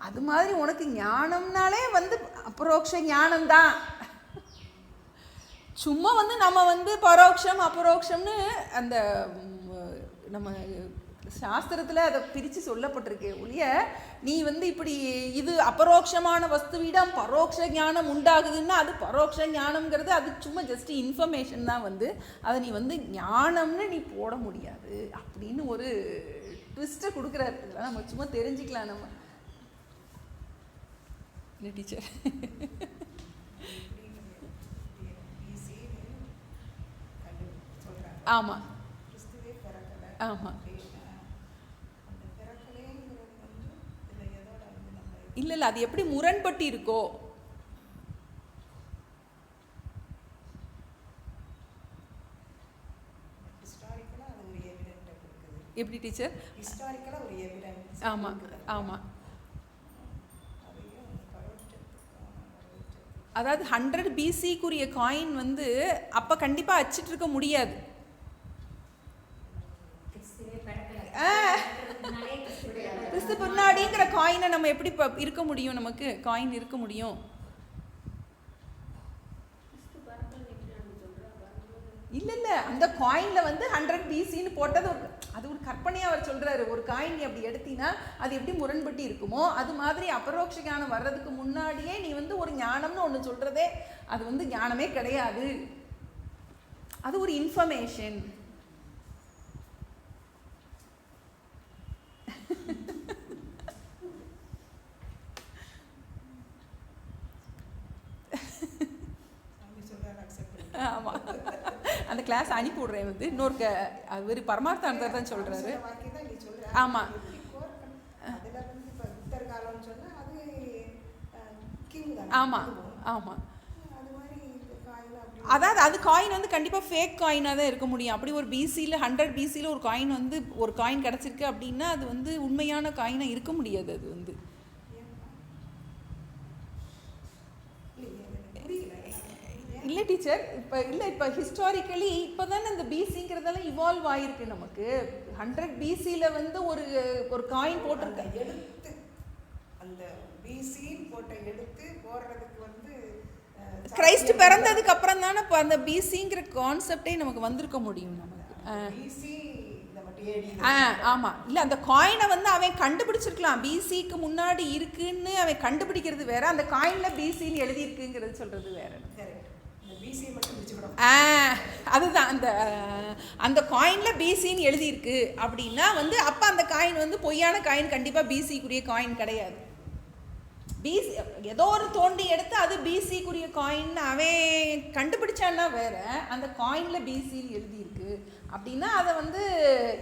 அது மாதிரி உனக்கு ஞானம்னாலே வந்து அபரோக்ஷ ஞானம்தான். சும்மா வந்து நம்ம வந்து பரோட்சம் அபரோக்ஷம்னு அந்த நம்ம சாஸ்திரத்தில் அதை பிரித்து சொல்லப்பட்டிருக்கு ஒழிய, நீ வந்து இப்படி இது அபரோக்ஷமான வஸ்துவிடம் பரோட்ச ஞானம் உண்டாகுதுன்னா அது பரோட்ச ஞானம்ங்கிறது அது சும்மா ஜஸ்ட் இன்ஃபர்மேஷன் தான். வந்து அதை நீ வந்து ஞானம்னு நீ போட முடியாது அப்படின்னு ஒரு ட்விஸ்ட்டை கொடுக்குறாரு. இதெல்லாம் நம்ம சும்மா தெரிஞ்சுக்கலாம். நம்ம இல்லை டீச்சர் ஆமாம் ஆமாம் இல்லை அது எப்படி முரண்பட்டு இருக்கோ. எப்படி டீச்சர்? ஆமாம் ஆமாம். அதாவது 100 BCக்குரிய காயின் வந்து அப்போ கண்டிப்பாக அச்சிட்டு இருக்க முடியாது. கிறிஸ்து பின்னாடிங்கிற காயினை நம்ம எப்படி இருக்க முடியும்? நமக்கு காயின் இருக்க முடியும்? இல்லை அந்த காயினில் வந்து 100 BCன்னு போட்டது அது ஒரு கற்பனையாக அவர் சொல்கிறாரு. ஒரு காயின் நீ அப்படி எடுத்தினா அது எப்படி முரண்பட்டு இருக்குமோ அது மாதிரி அபரோக்ஷ ஞானம் வர்றதுக்கு முன்னாடியே நீ வந்து ஒரு ஞானம்னு ஒன்று சொல்கிறதே அது வந்து ஞானமே கிடையாது. அது ஒரு இன்ஃபர்மேஷன். ஆமாம் அந்த கிளாஸ் அனுப்பி விட்றேன். வந்து இன்னொரு அவர் பரமார்த்தானந்தர் தான் சொல்கிறாரு. ஆமாம் ஆமாம் ஆமாம். அதாவது அது காயின் வந்து கண்டிப்பாக ஃபேக் காயினாக தான் இருக்க முடியும். அப்படி ஒரு BCயில் 100 BCயில் ஒரு காயின் வந்து ஒரு காயின் கிடச்சிருக்கு அப்படின்னா அது வந்து உண்மையான காயினாக இருக்க முடியாது. அது வந்து இல்லை டீச்சர். இப்போ ஹிஸ்டாரிக்கலி இப்போ தானே இந்த BCங்கிறதெல்லாம் இவால்வ் ஆகிருக்கு. நமக்கு 100 BCயில் வந்து ஒரு காயின் போட்டிருக்கேன். எடுத்து அந்த BC போட்ட எடுத்து போடுறதுக்கு வந்து கிரைஸ்ட் பிறந்ததுக்கு அப்புறம் தானே இப்போ அந்த BCங்கிற கான்செப்டே நமக்கு வந்திருக்க முடியும். நமக்கு ஆமாம். இல்லை அந்த காயினை வந்து அவன் கண்டுபிடிச்சிருக்கலாம். BCக்கு முன்னாடி இருக்குன்னு அவன் கண்டுபிடிக்கிறது வேற, அந்த காயினில் BCன்னு எழுதியிருக்குங்கிறது சொல்கிறது வேற. அதுதான் அந்த காயினில் BCன்னு எழுதியிருக்கு அப்படின்னா வந்து அப்போ அந்த காயின் வந்து பொய்யான காயின், கண்டிப்பாக BCக்குரிய காயின் கிடையாது. BC ஏதோ ஒரு தோண்டி எடுத்து அது BCக்குரிய காயின் அவன் கண்டுபிடிச்சான்னா வேற, அந்த காயினில் BCன்னு எழுதியிருக்கு அப்படின்னா அதை வந்து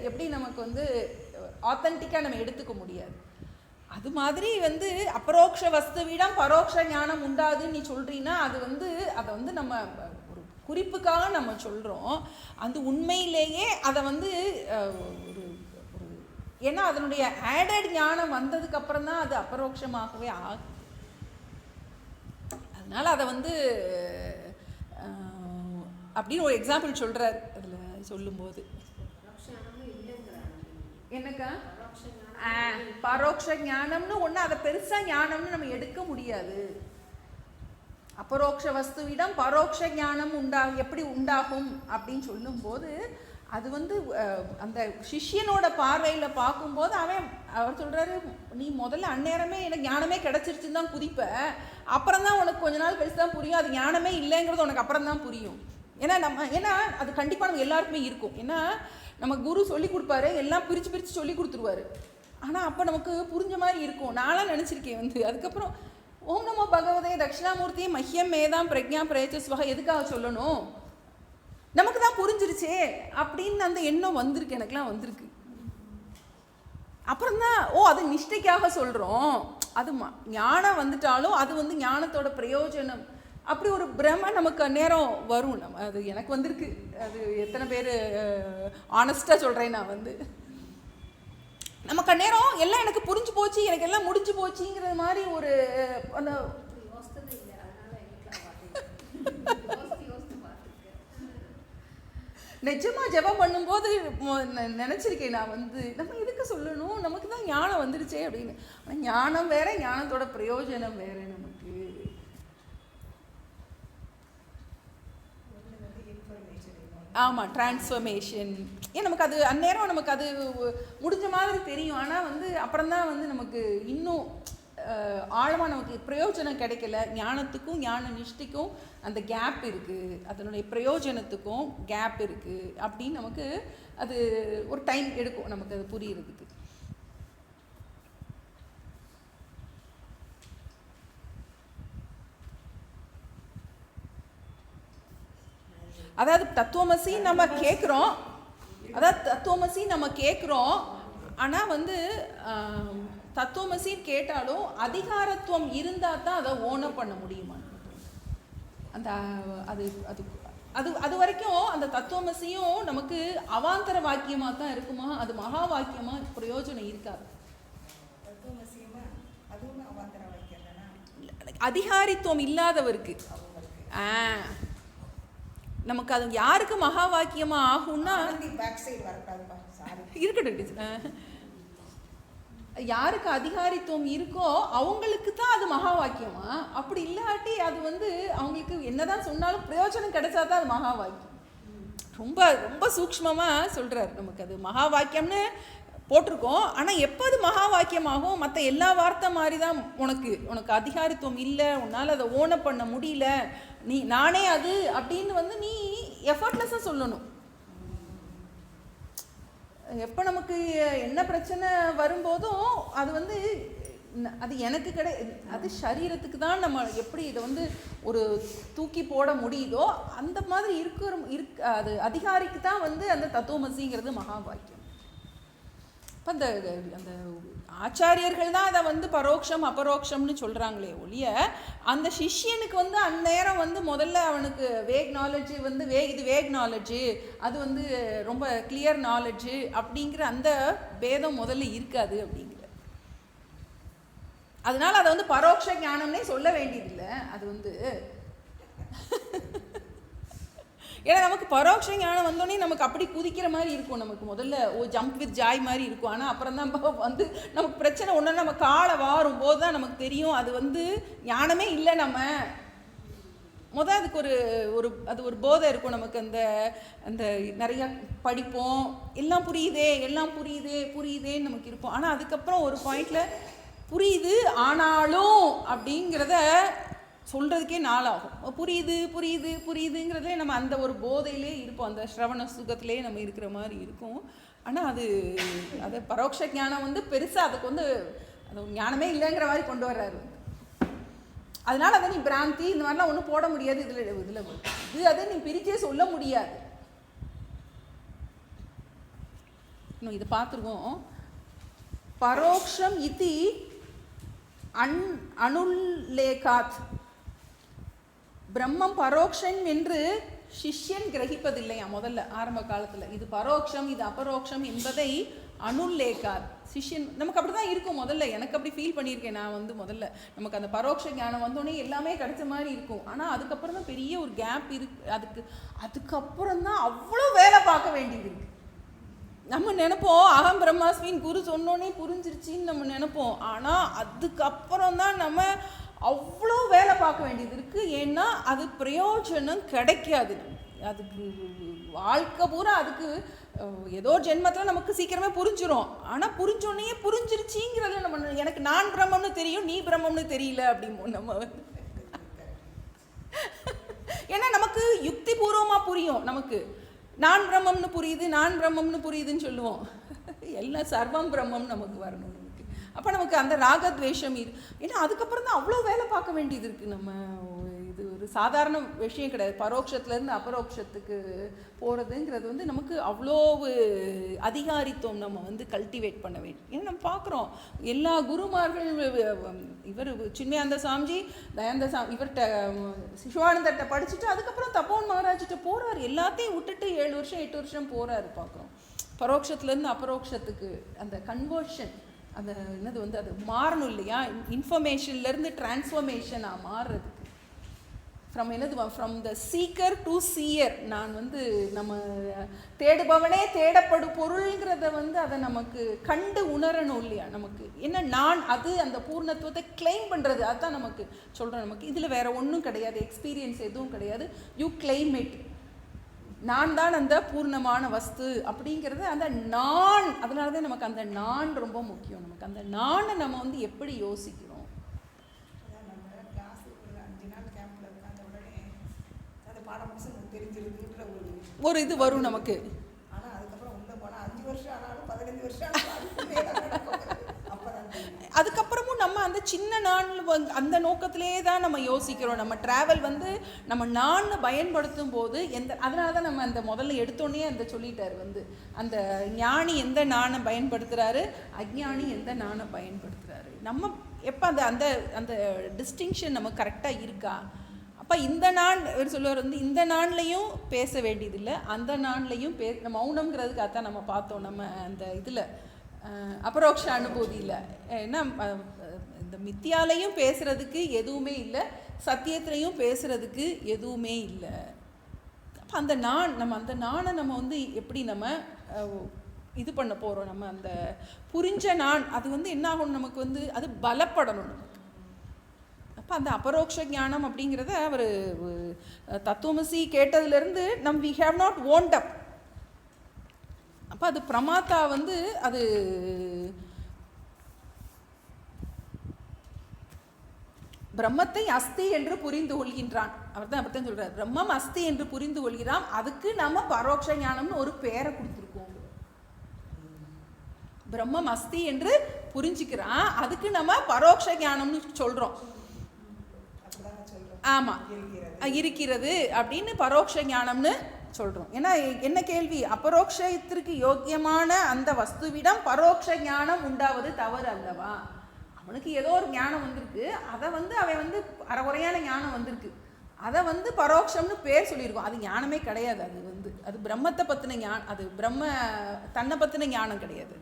எப்படி நமக்கு வந்து ஆத்தென்டிக்காக நம்ம எடுத்துக்க முடியாது. அது மாதிரி வந்து அபரோக்ஷ வஸ்துவிடம் பரோட்ச ஞானம் உண்டாதுன்னு நீ சொல்கிறீன்னா அது வந்து அதை வந்து நம்ம ஒரு குறிப்புக்காக நம்ம சொல்கிறோம். அந்த உண்மையிலேயே அதை வந்து ஒரு ஏன்னா அதனுடைய ஆடட் ஞானம் வந்ததுக்கப்புறம் தான் அது அபரோக்ஷமாகவே ஆகும். அதனால் அதை வந்து அப்படின்னு ஒரு எக்ஸாம்பிள் சொல்கிறார் அதில் சொல்லும்போது. என்னக்கா பரோட்ச ஞானம்னு ஒன்று அதை பெருசாக ஞானம்னு நம்ம எடுக்க முடியாது. அபரோக்ஷ வஸ்துவிடம் பரோட்ச ஞானம் எப்படி உண்டாகும் அப்படின்னு சொல்லும்போது அது வந்து அந்த சிஷ்யனோட பார்வையில் பார்க்கும்போது அவர் சொல்கிறாரு, நீ முதல்ல அந்நேரமே எனக்கு ஞானமே கிடச்சிருச்சுன்னு தான் குதிப்ப, அப்புறம் தான் உனக்கு கொஞ்ச நாள் கழிச்சு தான் புரியும் அது ஞானமே இல்லைங்கிறது உனக்கு அப்புறம் தான் புரியும். ஏன்னா அது கண்டிப்பாக நம்ம எல்லாருக்குமே இருக்கும். ஏன்னா நம்ம குரு சொல்லி கொடுப்பாரு, எல்லாம் பிரித்து சொல்லி கொடுத்துருவாரு. ஆனால் அப்போ நமக்கு புரிஞ்ச மாதிரி இருக்கும். நான்லாம் நினச்சிருக்கேன் அதுக்கப்புறம் ஓம் நமோ பகவதே தட்சிணாமூர்த்தி மஹ்யம் மேதாம் பிரக்ஞா பிரேச்சஸ்வக எதுக்காக சொல்லணும், நமக்கு தான் புரிஞ்சிருச்சே அப்படின்னு அந்த எண்ணம் வந்திருக்கு, எனக்குலாம் வந்திருக்கு. அப்புறம்தான் அது நிஷ்டைக்காக சொல்கிறோம், அது ஞானம் வந்துட்டாலும் அது வந்து ஞானத்தோட பிரயோஜனம், அப்படி ஒரு பிரம நமக்கு நேரம் வரும். அது எனக்கு வந்திருக்கு. அது எத்தனை பேர் ஆனஸ்டாக சொல்கிறேன், நான் வந்து நமக்கு நேரம் எல்லாம் எனக்கு புரிஞ்சு போச்சு, எனக்கு எல்லாம் முடிஞ்சு போச்சுங்கிற மாதிரி ஒரு அந்த நிஜமா ஜெபம் பண்ணும்போது நினச்சிருக்கேன் நான் வந்து நம்ம எதுக்கு சொல்லணும், நமக்கு தான் ஞானம் வந்துருச்சே அப்படின்னு. ஆனால் ஞானம் வேற, ஞானத்தோட பிரயோஜனம் வேற. நமக்கு ஆமாம் டிரான்ஸ்ஃபர்மேஷன். நமக்கு அது அந்நேரம் நமக்கு அது முடிஞ்ச மாதிரி தெரியும். ஆனால் வந்து அப்புறம்தான் வந்து நமக்கு இன்னும் ஆழமாக நமக்கு பிரயோஜனம் கிடைக்கல. ஞானத்துக்கும் ஞான நிஷ்டைக்கும் அந்த கேப் இருக்குது, அதனுடைய பிரயோஜனத்துக்கும் கேப் இருக்குது அப்படின்னு நமக்கு அது ஒரு டைம் எடுக்கும் நமக்கு அது புரியுறதுக்கு. அதாவது தத்துவமசி நம்ம கேட்குறோம், ஆனால் வந்து தத்துவமசி கேட்டாலும் அதிகாரத்துவம் இருந்தால் தான் அதை ஓனம் பண்ண முடியுமா? அந்த அது அது அது அது வரைக்கும் அந்த தத்துவமசியும் நமக்கு அவாந்தர வாக்கியமாக தான் இருக்குமா, அது மகா வாக்கியமாக பிரயோஜனம் இருக்காது. அதிகாரித்துவம் இல்லாதவருக்கு நமக்கு அது யாருக்கு மகா வாக்கியமா ஆகும்னா, இருக்கட்டும், யாருக்கு அதிகாரித்துவம் இருக்கோ அவங்களுக்கு தான் அது மகா வாக்கியமா. அப்படி இல்லாட்டி அது வந்து அவங்களுக்கு என்னதான் சொன்னாலும் பிரயோஜனம் கிடைச்சா தான் அது மகா வாக்கியம். ரொம்ப ரொம்ப சூக்ஷ்மமாக சொல்கிறார். நமக்கு அது மகா வாக்கியம்னு போட்டிருக்கோம், ஆனால் எப்போ அது மகா வாக்கியமாகும், மற்ற எல்லா வார்த்தை மாதிரி தான் உனக்கு அதிகாரித்துவம் இல்லை, உன்னால் அதை ஓனம் பண்ண முடியல, நானே அது அப்படின்னு வந்து நீ எஃபர்ட்லெஸ்ஸாக சொல்லணும். எப்போ நமக்கு என்ன பிரச்சனை வரும்போதும் அது வந்து அது எனக்கு அது சரீரத்துக்கு தான் நம்ம எப்படி இதை வந்து ஒரு தூக்கி போட முடியுதோ அந்த மாதிரி அது அதிகாரிக்கு தான் வந்து அந்த தத்துவமசிங்கிறது மகா வாக்கியம். இப்போ அந்த ஆச்சாரியர்கள் தான் அதை வந்து பரோட்சம் அபரோக்ஷம்னு சொல்கிறாங்களே ஒழிய, அந்த சிஷ்யனுக்கு வந்து அந்நேரம் வந்து முதல்ல அவனுக்கு வேக் நாலேஜு வந்து இது வேக் நாலேஜு, அது வந்து ரொம்ப கிளியர் நாலேஜு அப்படிங்கிற அந்த பேதம் முதல்ல இருக்காது அப்படிங்கிற. அதனால அதை வந்து பரோட்ச ஞானம்னே சொல்ல வேண்டியதில்லை. அது வந்து ஏன்னா நமக்கு பரோட்ச ஞானம் வந்தோடனே நமக்கு அப்படி குதிக்கிற மாதிரி இருக்கும், நமக்கு முதல்ல ஜம்ப் வித் ஜாய் மாதிரி இருக்கும். ஆனால் அப்புறம் தான் வந்து நமக்கு பிரச்சனை ஒன்று நம்ம காலை வாரும் போது தான் நமக்கு தெரியும் அது வந்து ஞானமே இல்லை. நம்ம அதுக்கு ஒரு போதை இருக்கும் நமக்கு. அந்த நிறையா படிப்போம், எல்லாம் புரியுதேன்னு நமக்கு இருப்போம். ஆனால் அதுக்கப்புறம் ஒரு பாயிண்டில் புரியுது ஆனாலும் அப்படிங்கிறத சொல்கிறதுக்கே நாளாகும். புரியுதுங்கிறதுலே நம்ம அந்த ஒரு போதையிலே இருப்போம், அந்த ஸ்ரவண சுகத்திலே நம்ம இருக்கிற மாதிரி இருக்கும். ஆனால் அது பரோட்ச ஞானம் வந்து பெருசாக அதுக்கு வந்து அது ஞானமே இல்லைங்கிற மாதிரி கொண்டு வர்றாரு. அதனால் அதை நீ பிராந்தி இந்த மாதிரிலாம் ஒன்றும் போட முடியாது. இதில் அதை நீ பிரிச்சே சொல்ல முடியாது. இன்னும் இதை பார்த்துருவோம். பரோக்ஷம் இதி அனுல்லேகாத், பிரம்மம் பரோக்ஷம் என்று சிஷ்யன் கிரகிப்பதில்லையா முதல்ல ஆரம்ப காலத்தில். இது பரோக்ஷம் இது அபரோக்ஷம் என்பதை அனுல்லேகாத் சிஷ்யன் நமக்கு அப்படி தான் இருக்கும். முதல்ல எனக்கு அப்படி ஃபீல் பண்ணியிருக்கேன் நான் வந்து. முதல்ல நமக்கு அந்த பரோட்ச ஞானம் வந்தோடனே எல்லாமே கிடைச்ச மாதிரி இருக்கும். ஆனால் அதுக்கப்புறம் தான் பெரிய ஒரு கேப் இருக்கு. அதுக்கப்புறம் தான் அவ்வளோ வேலை பார்க்க வேண்டியது இருக்கு. நம்ம நினைப்போம் அகம் பிரம்மாஸ்மின்னு குரு சொன்னோன்னே புரிஞ்சிருச்சின்னு நம்ம நினைப்போம். ஆனால் அதுக்கப்புறம் தான் நம்ம அவ்வளோ வேலை பார்க்க வேண்டியது இருக்குது. ஏன்னா அது பிரயோஜனம் கிடைக்காது. அதுக்கு வாழ்க்கை பூரா அதுக்கு ஏதோ ஜென்மத்தில் நமக்கு சீக்கிரமே புரிஞ்சிடும். ஆனால் புரிஞ்சோடனே புரிஞ்சிருச்சிங்கிறதுல நம்ம எனக்கு நான் பிரம்மம்னு தெரியும், நீ பிரம்மம்னு தெரியல அப்படிமோ நம்ம வந்து. ஏன்னா நமக்கு யுக்தி பூர்வமாக புரியும், நமக்கு நான் பிரம்மம்னு புரியுது, நான் பிரம்மம்னு புரியுதுன்னு சொல்லுவோம். எல்லாம் சர்வம் பிரம்மம் நமக்கு வரணும் நமக்கு. அப்போ நமக்கு அந்த ராகத்வேஷம் ஏன்னா அதுக்கப்புறம் தான் அவ்வளோ வேலை பார்க்க வேண்டியது இருக்குது. நம்ம இது ஒரு சாதாரண விஷயம் கிடையாது. பரோட்சத்துலேருந்து அபரோக்ஷத்துக்கு போகிறதுங்கிறது வந்து நமக்கு அவ்வளோ அதிகாரித்துவம் நம்ம வந்து கல்டிவேட் பண்ண வேண்டும். ஏன்னா நம்ம பார்க்குறோம் எல்லா குருமார்கள், இவர் சின்மயானந்த சாமிஜி, தயானந்த சாமி, இவர்கிட்ட சிவானந்தர்கிட்ட படிச்சுட்டு அதுக்கப்புறம் தப்போன் மகாராஜிட்ட போகிறார். எல்லாத்தையும் விட்டுட்டு 7 வருஷம் 8 வருஷம் போகிறாரு. பார்க்குறோம் பரோட்சத்துலேருந்து அபரோக்ஷத்துக்கு அந்த கன்வர்ஷன், அந்த என்னது வந்து அது மாறணும் இல்லையா, இன்ஃபர்மேஷன்லேருந்து டிரான்ஸ்ஃபர்மேஷனாக மாறுறதுக்கு. From the seeker to shear. நான் வந்து நம்ம தேடுபவனே தேடப்படு பொருள்ங்கிறத வந்து அதை நமக்கு கண்டு உணரணும் இல்லையா. நமக்கு என்ன நான் அது அந்த பூர்ணத்துவத்தை கிளைம் பண்ணுறது, அதுதான் நமக்கு சொல்கிறோம். நமக்கு இதில் வேறு ஒன்றும் கிடையாது, எக்ஸ்பீரியன்ஸ் எதுவும் கிடையாது. You claim it. நான் தான் அந்த பூர்ணமான வஸ்து அப்படிங்கிறது அந்த நான். அதனால தான் நமக்கு அந்த நான் ரொம்ப முக்கியம். நமக்கு அந்த நானை நம்ம வந்து எப்படி யோசிக்கிறோம். ஒரு இது வரும் நமக்கு. அதுக்கப்புறமும் நம்ம அந்த சின்ன நான் அந்த நோக்கத்திலே தான் நம்ம யோசிக்கிறோம். நம்ம ட்ராவல் வந்து நம்ம நான் பயன்படுத்தும் போது அதனால தான் நம்ம அந்த முதல்ல எடுத்தோடனே அந்த சொல்லிட்டார் வந்து அந்த ஞானி எந்த நானை பயன்படுத்துகிறாரு, அஞ்ஞானி எந்த நானை பயன்படுத்துகிறாரு. நம்ம எப்போ அந்த அந்த அந்த டிஸ்டிங்ஷன் நம்ம கரெக்டாக இருக்கா. அப்போ இந்த நான் சொல்லுவார் வந்து இந்த நான்லையும் பேச வேண்டியதில்லை, அந்த நான்லையும் மௌனம்ங்கிறதுக்காக தான் நம்ம பார்த்தோம். நம்ம அந்த இதில் அபரோக்ஷ அனுபூதியில் ஏன்னா இந்த மித்தியாலையும் பேசுகிறதுக்கு எதுவுமே இல்லை, சத்தியத்திலையும் பேசுகிறதுக்கு எதுவுமே இல்லை. அப்போ அந்த நான் நம்ம அந்த நானை நம்ம வந்து எப்படி நம்ம இது பண்ண போகிறோம். நம்ம அந்த புரிஞ்ச நான் அது வந்து என்ன ஆகணும், நமக்கு வந்து அது பலப்படணும் நமக்கு. அப்போ அந்த அபரோக்ஷ ஞானம் அப்படிங்கிறத அவர் தத்துவமசி கேட்டதுலேருந்து வி ஹேவ் நாட் ஓன்ட் அப். அப்போ அது பிரமாத்தா வந்து அது பிரம்மத்தை அஸ்தி என்று புரிந்து கொள்கின்றான். அவர் தான் அப்படித்தான் சொல்கிறார், பிரம்மம் அஸ்தி என்று புரிந்து கொள்கிறான். அதுக்கு நம்ம பரோட்ச ஞானம்னு ஒரு பேரை கொடுத்துருக்கோம். பிரம்மம் அஸ்தி என்று புரிஞ்சுக்கிறான், அதுக்கு நம்ம பரோட்ச ஞானம்னு சொல்கிறோம். ஆமாம், இருக்கிறது அப்படின்னு பரோட்ச ஞானம்னு சொல்கிறோம். ஏன்னா என்ன கேள்வி, அபரோக்ஷத்திற்கு யோக்கியமான அந்த வஸ்துவிடம் பரோட்ச ஞானம் உண்டாவது தவறு அல்லவா. அவனுக்கு ஏதோ ஒரு ஞானம் வந்திருக்கு, அதை வந்து அவன் வந்து அறகுறையான ஞானம் வந்திருக்கு, அதை வந்து பரோட்சம்னு பேர் சொல்லியிருக்கோம். அது ஞானமே கிடையாது. அது வந்து அது பிரம்மத்தை பற்றின ஞானம், அது பிரம்ம தன்னை பற்றின ஞானம் கிடையாது.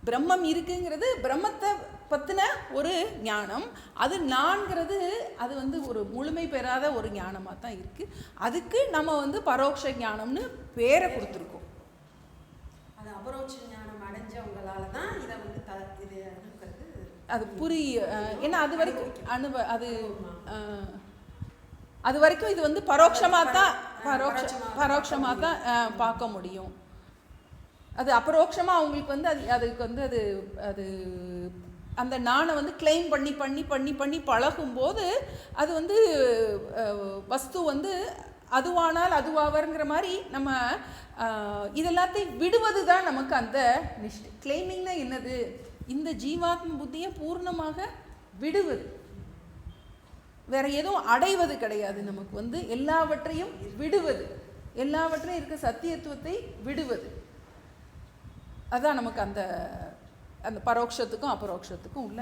பிரம்மம் இருக்குங்கிறது பிரம்மத்தை பற்றின ஒரு ஞானம். அது நான்கிறது அது வந்து ஒரு முழுமை பெறாத ஒரு ஞானமாக தான் இருக்குது. அதுக்கு நம்ம வந்து பரோட்ச ஞானம்னு பேரை கொடுத்துருக்கோம். அது அபரோட்ச ஞானம் அடைஞ்சவங்களால தான் இதை வந்து இது அது ஏன்னா அது வரைக்கும் அது வரைக்கும் இது வந்து பரோட்சமாக தான் பார்க்க முடியும். அது அபரோக்ஷமாக அவங்களுக்கு வந்து அதுக்கு வந்து அது அந்த நானை வந்து கிளைம் பண்ணி பண்ணி பண்ணி பண்ணி பழகும்போது அது வந்து வஸ்து வந்து அதுவானால் அதுவாவருங்கிற மாதிரி நம்ம இதெல்லாத்தையும் விடுவது தான் நமக்கு அந்த நிஷ்டை. கிளைமிங்னா என்னது, இந்த ஜீவாத்ம புத்தியை பூர்ணமாக விடுவது, வேற எதுவும் அடைவது கிடையாது. நமக்கு வந்து எல்லாவற்றையும் விடுவது, எல்லாவற்றையும் இருக்க சத்தியத்துவத்தை விடுவது, அதுதான் நமக்கு அந்த அந்த பரோட்சத்துக்கும் அபரோக்ஷத்துக்கும் உள்ள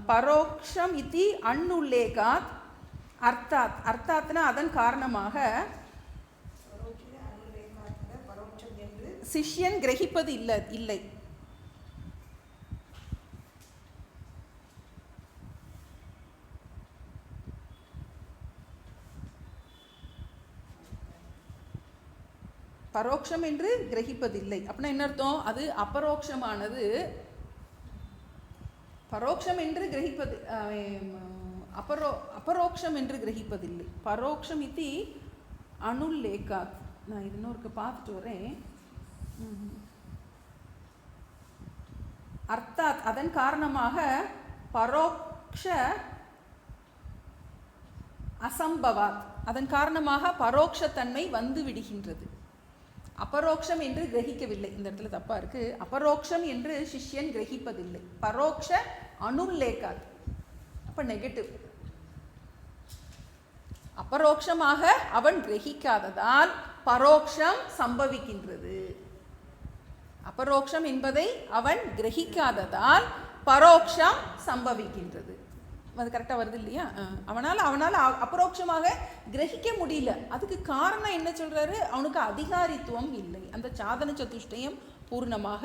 பரோக்ஷம் இத்தி அன்னுல்லேகாத் அர்த்தாத். அர்த்தாத்னா அதன் காரணமாக சிஷ்யன் கிரகிப்பது இல்லை. பரோட்சம் என்று கிரகிப்பதில்லை அப்படின்னா என்ன அர்த்தம், அது அபரோக்ஷமானது. பரோட்சம் என்று கிரகிப்பது அபரோக்ஷம் என்று கிரகிப்பதில்லை. பரோக்ஷம் இத்தி அனுல்லேகாத். நான் இது இன்னொருக்கு பார்த்துட்டு வரேன். அர்த்தாத் அதன் காரணமாக பரோக்ஷ அசம்பவாத் அதன் காரணமாக பரோக்ஷத்தன்மை வந்து விடுகின்றது. அபரோக்ஷம் என்று கிரகிக்கவில்லை. இந்த இடத்துல தப்பா இருக்கு. அபரோக்ஷம் என்று சிஷ்யன் கிரகிப்பதில்லை. பரோக்ஷ அனுல்லேகாத். அப்ப நெகட்டிவ். அபரோக்ஷமாக அவன் கிரகிக்காததால் பரோக்ஷம் சம்பவிக்கின்றது. அபரோக்ஷம் என்பதை அவன் கிரகிக்காததால் பரோக்ஷம் சம்பவிக்கின்றது. அது கரெக்டாக வருது இல்லையா? அவனால் அபரோக்ஷமாக கிரகிக்க முடியல. அதுக்கு காரணம் என்ன சொல்றாரு? அவனுக்கு அதிகாரித்துவம் இல்லை, அந்த சாதன சதுஷ்டயம் பூர்ணமாக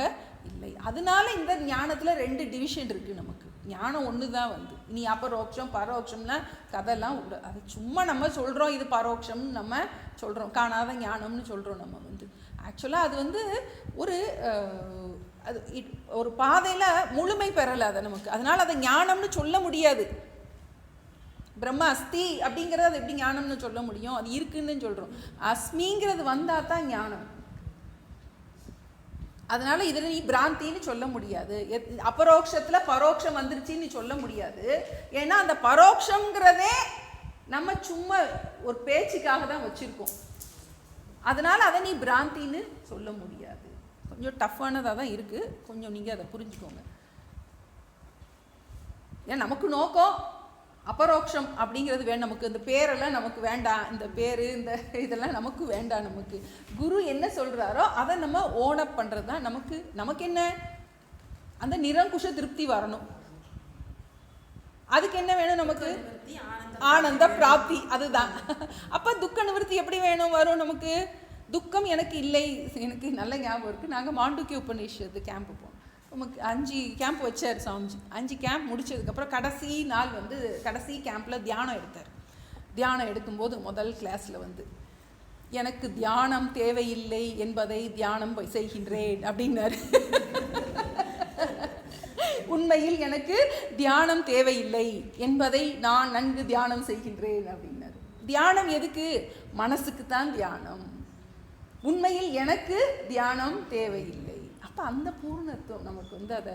இல்லை. அதனால இந்த ஞானத்தில் 2 டிவிஷன் இருக்கு. நமக்கு ஞானம் ஒன்று தான் வந்து. இனி அபரோக்ஷம் பரோக்ஷம்னா கதைலாம் விட, அது சும்மா நம்ம சொல்கிறோம் இது பரோக்ஷம்னு நம்ம சொல்கிறோம், காணாத ஞானம்னு சொல்கிறோம். நம்ம வந்து ஆக்சுவலாக அது வந்து ஒரு பாதையில் முழுமை பெறலை அதை நமக்கு. அதனால் அதை ஞானம்னு சொல்ல முடியாது. பிரம்ம அஸ்தி அப்படிங்கிறது அது எப்படி ஞானம்னு சொல்ல முடியும்? அது இருக்குன்னு சொல்கிறோம். அஸ்மிங்கிறது வந்தால் தான் ஞானம். அதனால இதில் நீ பிராந்தின்னு சொல்ல முடியாது. அபரோக்ஷத்தில் பரோக்ஷம் வந்துருச்சுன்னு சொல்ல முடியாது. ஏன்னா அந்த பரோக்ஷங்கிறதே நம்ம சும்மா ஒரு பேச்சுக்காக தான் வச்சுருக்கோம். அதனால் அதை நீ பிராந்தின்னு சொல்ல முடியாது. கொஞ்சம் டஃப்பானதாக தான் இருக்குது. கொஞ்சம் நீங்கள் அதை புரிஞ்சுக்கோங்க. ஏன் நமக்கு நோக்கம் அபரோக்ஷம் அப்படிங்கிறது வேணும். நமக்கு இந்த பேரெல்லாம் நமக்கு வேண்டாம். இந்த பேர் இந்த இதெல்லாம் நமக்கு வேண்டாம். நமக்கு குரு என்ன சொல்கிறாரோ அதை நம்ம ஓனப் பண்ணுறது தான் நமக்கு என்ன, அந்த நிரங்குஷ திருப்தி வரணும். அதுக்கு என்ன வேணும்? நமக்கு ஆனந்த பிராப்தி. அதுதான். அப்போ துக்க நிவர்த்தி எப்படி வேணும் வரும் நமக்கு? துக்கம் எனக்கு இல்லை. எனக்கு நல்ல ஞாபகம் இருக்குது. நாங்கள் மாண்டூக்கிய உபநிஷத்து கேம்ப்பு போனோம். நமக்கு 5 கேம்ப் வச்சார் சாமிஜி. 5 கேம்ப் முடிச்சதுக்கப்புறம் கடைசி நாள் வந்து கடைசி கேம்பில் தியானம் எடுத்தார். தியானம் எடுக்கும்போது முதல் கிளாஸில் வந்து எனக்கு தியானம் தேவையில்லை என்பதை தியானம் செய்கின்றேன் அப்படின்னாரு. உண்மையில் எனக்கு தியானம் தேவையில்லை என்பதை நான் நன்கு தியானம் செய்கின்றேன் அப்படின்னாரு. தியானம் எதுக்கு? மனசுக்கு தான் தியானம். உண்மையில் எனக்கு தியானம் தேவையில்லை. அப்போ அந்த பூர்ணத்துவம் நமக்கு வந்து அதை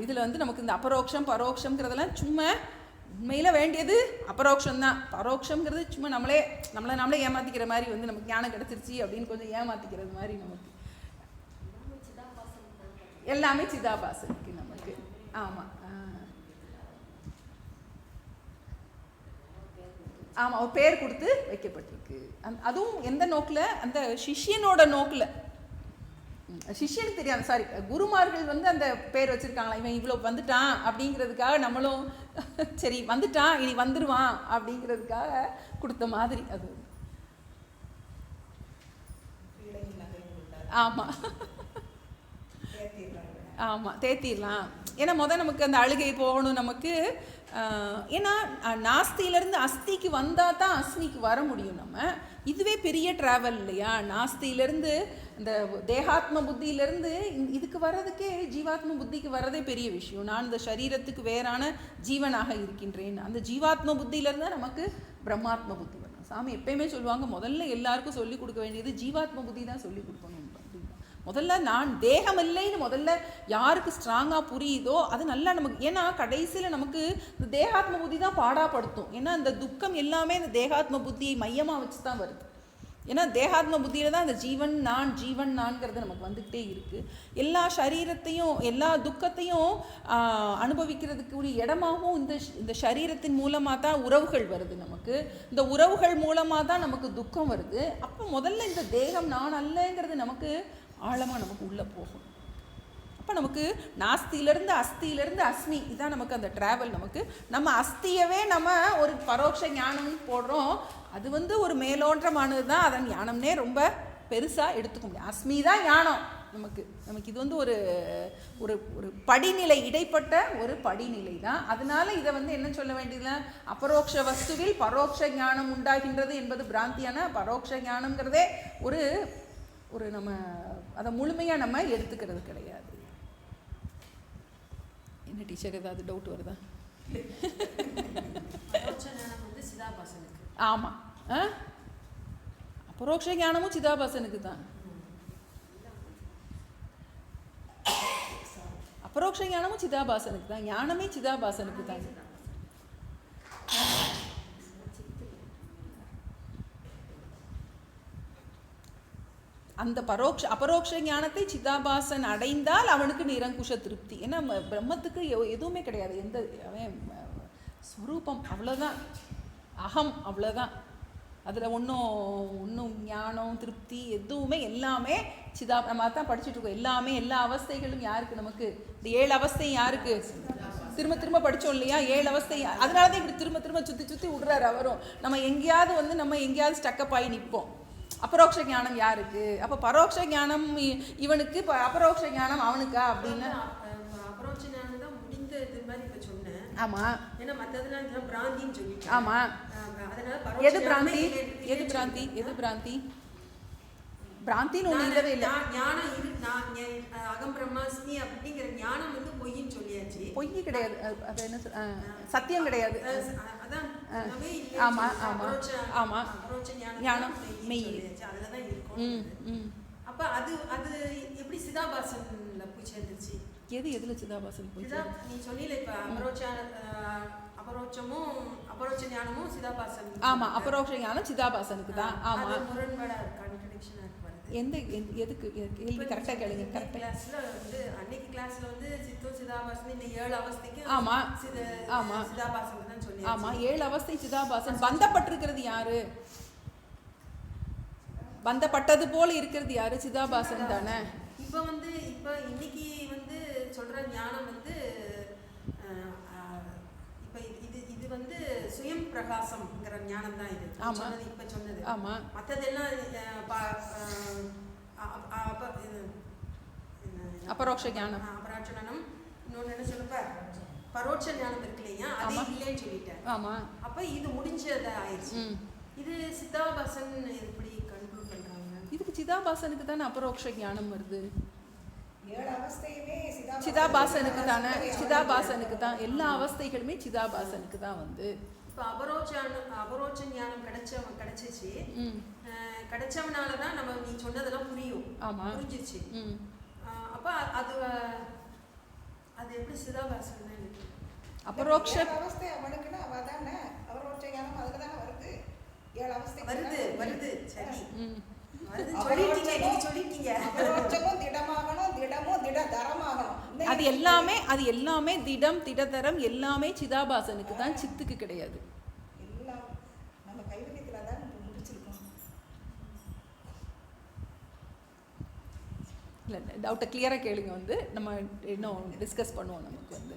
இதில் வந்து நமக்கு இந்த அபரோக்ஷம் பரோக்ஷங்கிறதெல்லாம் சும்மா உண்மையில் வேண்டியது அபரோக்ஷம்தான். பரோக்ஷங்கிறது சும்மா நம்மளே ஏமாற்றிக்கிற மாதிரி வந்து நமக்கு ஞானம் கிடச்சிருச்சு அப்படின்னு கொஞ்சம் ஏமாற்றிக்கிறது மாதிரி. நமக்கு எல்லாமே சிதாபாசனுக்கு நமக்கு. ஆமாம் ஆமாம், ஒரு பேர் கொடுத்து வைக்கப்பட்டிருக்கு. அதுவும் எந்த நோக்கில்? அந்த சிஷ்யனோட நோக்கில். சிஷ்யனுக்கு தெரியாது, சாரி குருமார்கள் வந்து அந்த பேர் வச்சுருக்காங்களா, இவன் இவ்வளோ வந்துட்டான் அப்படிங்கிறதுக்காக நம்மளும் சரி வந்துட்டான் இனி வந்துடுவான் அப்படிங்கிறதுக்காக கொடுத்த மாதிரி அது. ஆமாம் ஆமாம் தேத்திடலாம். ஏன்னா நமக்கு அந்த அழுகை போகணும் நமக்கு. ஏன்னா நாஸ்தியிலேருந்து அஸ்திக்கு வந்தால் தான் அஸ்மிக்கு வர முடியும். நம்ம இதுவே பெரிய ட்ராவல் இல்லையா? நாஸ்தியிலேருந்து இந்த தேகாத்ம புத்தியிலேருந்து இதுக்கு வர்றதுக்கே, ஜீவாத்ம புத்திக்கு வர்றதே பெரிய விஷயம். நான் இந்த சரீரத்துக்கு வேறான ஜீவனாக இருக்கின்றேன். அந்த ஜீவாத்ம புத்தியிலேருந்து நமக்கு பிரம்மாத்ம புத்தி வரணும். சாமி எப்பயுமே சொல்லுவாங்க, முதல்ல எல்லாருக்கும் சொல்லிக் கொடுக்க வேண்டியது ஜீவாத்ம புத்தி தான் சொல்லிக் கொடுக்கணும். முதல்ல நான் தேகம் இல்லைன்னு முதல்ல யாருக்கு ஸ்ட்ராங்காக புரியுதோ அது நல்லா நமக்கு. ஏன்னா கடைசியில் நமக்கு இந்த தேகாத்ம புத்தி தான் பாடாப்படுத்தும். ஏன்னா இந்த துக்கம் எல்லாமே இந்த தேகாத்ம புத்தியை மையமாக வச்சு தான் வருது. ஏன்னா தேகாத்ம புத்தியில் தான் இந்த ஜீவன் நான்கிறது நமக்கு வந்துக்கிட்டே இருக்குது. எல்லா சரீரத்தையும் எல்லா துக்கத்தையும் அனுபவிக்கிறதுக்குரிய இடமாகவும் இந்த சரீரத்தின் மூலமாக தான் உறவுகள் வருது நமக்கு. இந்த உறவுகள் மூலமாக தான் நமக்கு துக்கம் வருது. அப்போ முதல்ல இந்த தேகம் நான் அல்லங்கிறது நமக்கு ஆழமாக நமக்கு உள்ளே போகும். அப்போ நமக்கு நாஸ்தியிலேருந்து அஸ்தியிலேருந்து அஸ்மி, இதுதான் நமக்கு அந்த ட்ராவல். நம்ம அஸ்தியவே நம்ம ஒரு பரோட்ச ஞானம்னு போடுறோம். அது வந்து ஒரு மேலோன்றமானது தான். அதை ஞானம்னே ரொம்ப பெருசாக எடுத்துக்க முடியும். அஸ்மி தான் ஞானம் நமக்கு இது வந்து ஒரு ஒரு படிநிலை, இடைப்பட்ட ஒரு படிநிலை தான். அதனால இதை வந்து என்ன சொல்ல வேண்டியதுல, அபரோக்ஷ வஸ்துவில் பரோட்ச ஞானம் உண்டாகின்றது என்பது பிராந்தியான. பரோட்ச ஞானம்ங்கிறதே ஒரு நம்ம அதை முழுமையாக நம்ம எடுத்துக்கிறது கிடையாது. என்ன டீச்சர் ஏதாவது டவுட் வருதா? ஆமாம் பரோட்ச ஞானமும் சிதாபாசனுக்கு தான். அபரோக்ஷ ஞானமும் சிதாபாசனுக்கு தான். ஞானமே சிதாபாசனுக்கு தான். அந்த அபரோக்ஷ ஞானத்தை சிதாபாசன் அடைந்தால் அவனுக்கு நிரங்குஷ திருப்தி. ஏன்னா பிரம்மத்துக்கு எதுவுமே கிடையாது, எந்த அவன் ஸ்வரூபம் அவ்வளோதான், அகம் அவ்வளோதான். அதில் ஒன்றும் ஞானம் திருப்தி எதுவுமே, எல்லாமே நம்ம தான் படிச்சுட்டு இருக்கோம். எல்லாமே எல்லா அவஸ்தைகளும் யாருக்கு? நமக்கு இந்த 7 அவஸ்தை யாருக்கு? திரும்ப திரும்ப படித்தோம் இல்லையா 7 அவஸ்தை. அதனால தான் இப்படி திரும்ப திரும்ப சுற்றி விடுறாரு அவரும். நம்ம எங்கேயாவது ஸ்டக்கப் ஆகி நிற்போம். அபரோக்ஷ ஞானம் யாருக்கு? அப்போ பரோட்ச ஞானம் இவனுக்கு, அபரோக்ஷ ஞானம் அவனுக்கா அப்படின்னு. அபரோக்ஷ ஞானம் தான் முடிந்த இது மாதிரி இப்போ சொன்னேன். ஆமாம், ஏன்னா மற்றதுலாம் பிராந்தின்னு சொல்லிட்டு. ஆமாம், அதனால எது பிராந்தி? எது பிராந்தி? எது பிராந்தி? பிராந்தின்னு ஒன்று இல்லவே இல்லை. ஞானம் நான் அகம் பிரம்மாஸ்மி அப்படிங்கிற ஞானம் வந்து பொய்ன்னு சொல்லியாச்சு. பொய் கிடையாது, அது என்ன சத்தியம் கிடையாது. அதான் ஆமாம் ஆமாம் ஆமாம், ஞானம் மெய் அதில் தான் இருக்கும். அப்போ அது எப்படி சிதாபாசன்ல போய் சேர்ந்துருச்சு? எதில் சிதாபாசன் போய்? நீ சொன்னீல இப்போ அபரோட்சமும் அபரோட்ச ஞானமும் சிதாபாசன். ஆமாம், அபரோக்ஷ ஞானம் சிதாபாசனுக்கு தான். ஆமாம், முரண்பாடா கான்ட்ரடிக்ஷனா இருக்கு. எதுக்கு கேள்வி கரெக்டாக கேளுங்க. கரெக்டாக கிளாஸ்ல வந்து அன்னைக்கு கிளாஸ்ல வந்து சித்தோ சிதாபாசன் இந்த 7 அவஸ்தைக்கு. ஆமாம் ஆமாம், சிதாபாசன் தான் சொல்லி. ஆமாம், 7 அவஸ்தை சிதாபாசன். பந்தப்பட்டிருக்கிறது யாரு? பந்தப்பட்டது போல இருக்கிறது யாரு? சிதாபாசன் தானே. இப்போ இன்னைக்கு வந்து சொல்ற ஞானம் வந்து இப்போ இது வந்து சுயம் பிரகாசம்ங்கிற ஞானம் தான் இது. சொன்னது இப்போ சொன்னது. ஆமாம், மற்றதெல்லாம் அபரோக்ஷ ஞானம். அபரோக்ஷ ஞானம். இன்னொன்று என்ன சொல்லப்ப பரோட்ச ஞானம் இருக்கு இல்லையா, அது இல்லைன்னு சொல்லிட்டேன். ஆமாம், அப்போ இது முடிஞ்சதா ஆயிடுச்சு. இது சிதாபாசன் எப்படி கன்க்ளூட் பண்றாங்க? இதுக்கு சிதாபாசனுக்கு தானே அபரோக்ஷ ஞானம் வருது. 7 அவஸ்தையுமே சிதாபாசனுக்கு தானே. சிதாபாசனுக்கு தான் எல்லா அவஸ்தைகளுமே சிதாபாசனுக்கு தான் வந்து. இப்போ அபரோட்ச ஞானம் கிடைச்சிச்சு. கிடைச்சவனால தான் நம்ம நீ சொன்னதெல்லாம் புரியும். ஆமாம், புரிஞ்சிச்சு. அப்போ அது எப்படி சிதாபாசன் தான் எனக்கு அபரோக்ஷ அவஸ்தை அவனுக்குன்னா அவ தானே அபரோக்ஷ ஞானம் அதுக்கு தானே வருது. 7 அவஸ்தை வருது. சரி, அது எல்லாமே திடம் திடதரம் எல்லாமே சிதாபாசனுக்கு தான், சித்துக்கு கிடையாது. இல்லை, டவுட்டை கிளியராக கேளுங்க. வந்து நம்ம இன்னும் டிஸ்கஸ் பண்ணுவோம். நமக்கு வந்து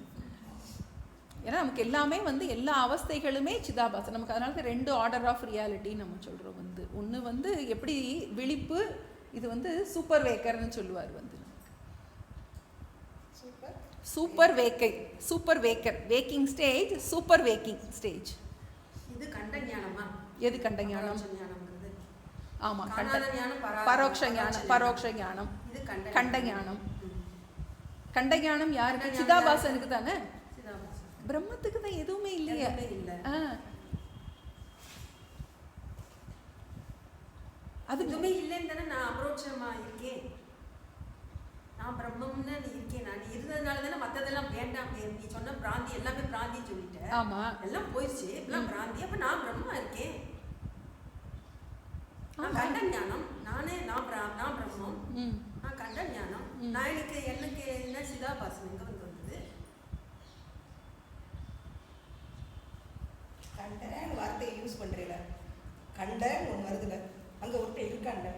ஏன்னா நமக்கு எல்லாமே வந்து எல்லா அவஸ்தைகளுமே சிதாபாசன். நமக்கு அதனால தான் 2 ஆர்டர் ஆஃப் ரியாலிட்டி நம்ம சொல்கிறோம். வந்து ஒன்று வந்து எப்படி விழிப்பு, இது வந்து சூப்பர் வேக்கர்னு சொல்லுவார். வந்து super walker waking stage, super waking stage. இது கண்ட ஞானமா? எது கண்ட ஞானம்? ஆமாம், பரோக்ஷ ஞானம். கண்ட ஞானம். கண்ட ஞானம் யாருக்கு? சிதாபாசனுக்கு தானே. பிரம்மத்துக்கு தான் எதுவுமே இல்லையே. அது எதுவுமே இல்லைன்னு தானே நான் அபரோட்சமா இருக்கேன். நான் பிரம்மம்னு இருக்கேன். நான் இருந்ததுனால தானே மற்றதெல்லாம் வேண்டாம். நீ சொன்ன பிராந்தி எல்லாமே பிராந்தி சொல்லிட்டேன். ஆமா, எல்லாம் போயிடுச்சு. எல்லாம் பிராந்தி. அப்ப நான் பிரம்மமா இருக்கேன். நான் கண்ட ஞானம். நான் பிரம்மம். நான் கண்ட ஞானம். நான் எனக்கு என்ன சிதாபாசன் எங்க வந்து வந்தது? கண்டன்னு வார்த்தையை யூஸ் பண்றீல, கண்டன்னு ஒன்று வருதுல, அங்க ஒருத்தர் இருக்காண்ட.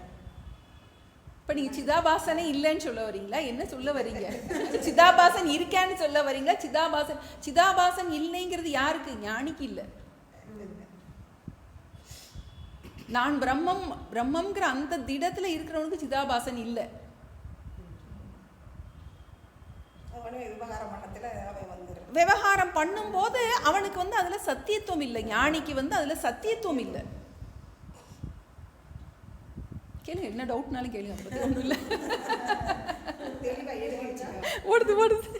இப்போ நீங்கள் சிதாபாசனே இல்லைன்னு சொல்ல வரீங்களா? என்ன சொல்ல வரீங்க? சிதாபாசன் இருக்கான்னு சொல்ல வரீங்களா? சிதாபாசன் இல்லைங்கிறது யாருக்கு? ஞானிக்கு இல்லை. நான் பிரம்மம்ங்கிற அந்த திடத்துல இருக்கிறவனுக்கு சிதாபாசன் இல்லை. விவகாரம் பண்ணும்போது அவனுக்கு வந்து அதுல சத்தியத்துவம் இல்லை. ஞானிக்கு வந்து அதுல சத்தியத்துவம் இல்லை. கேளுங்க, என்ன டவுட்னாலும் கேளுங்க. ஒன்றும் இல்லை, ஓடுது.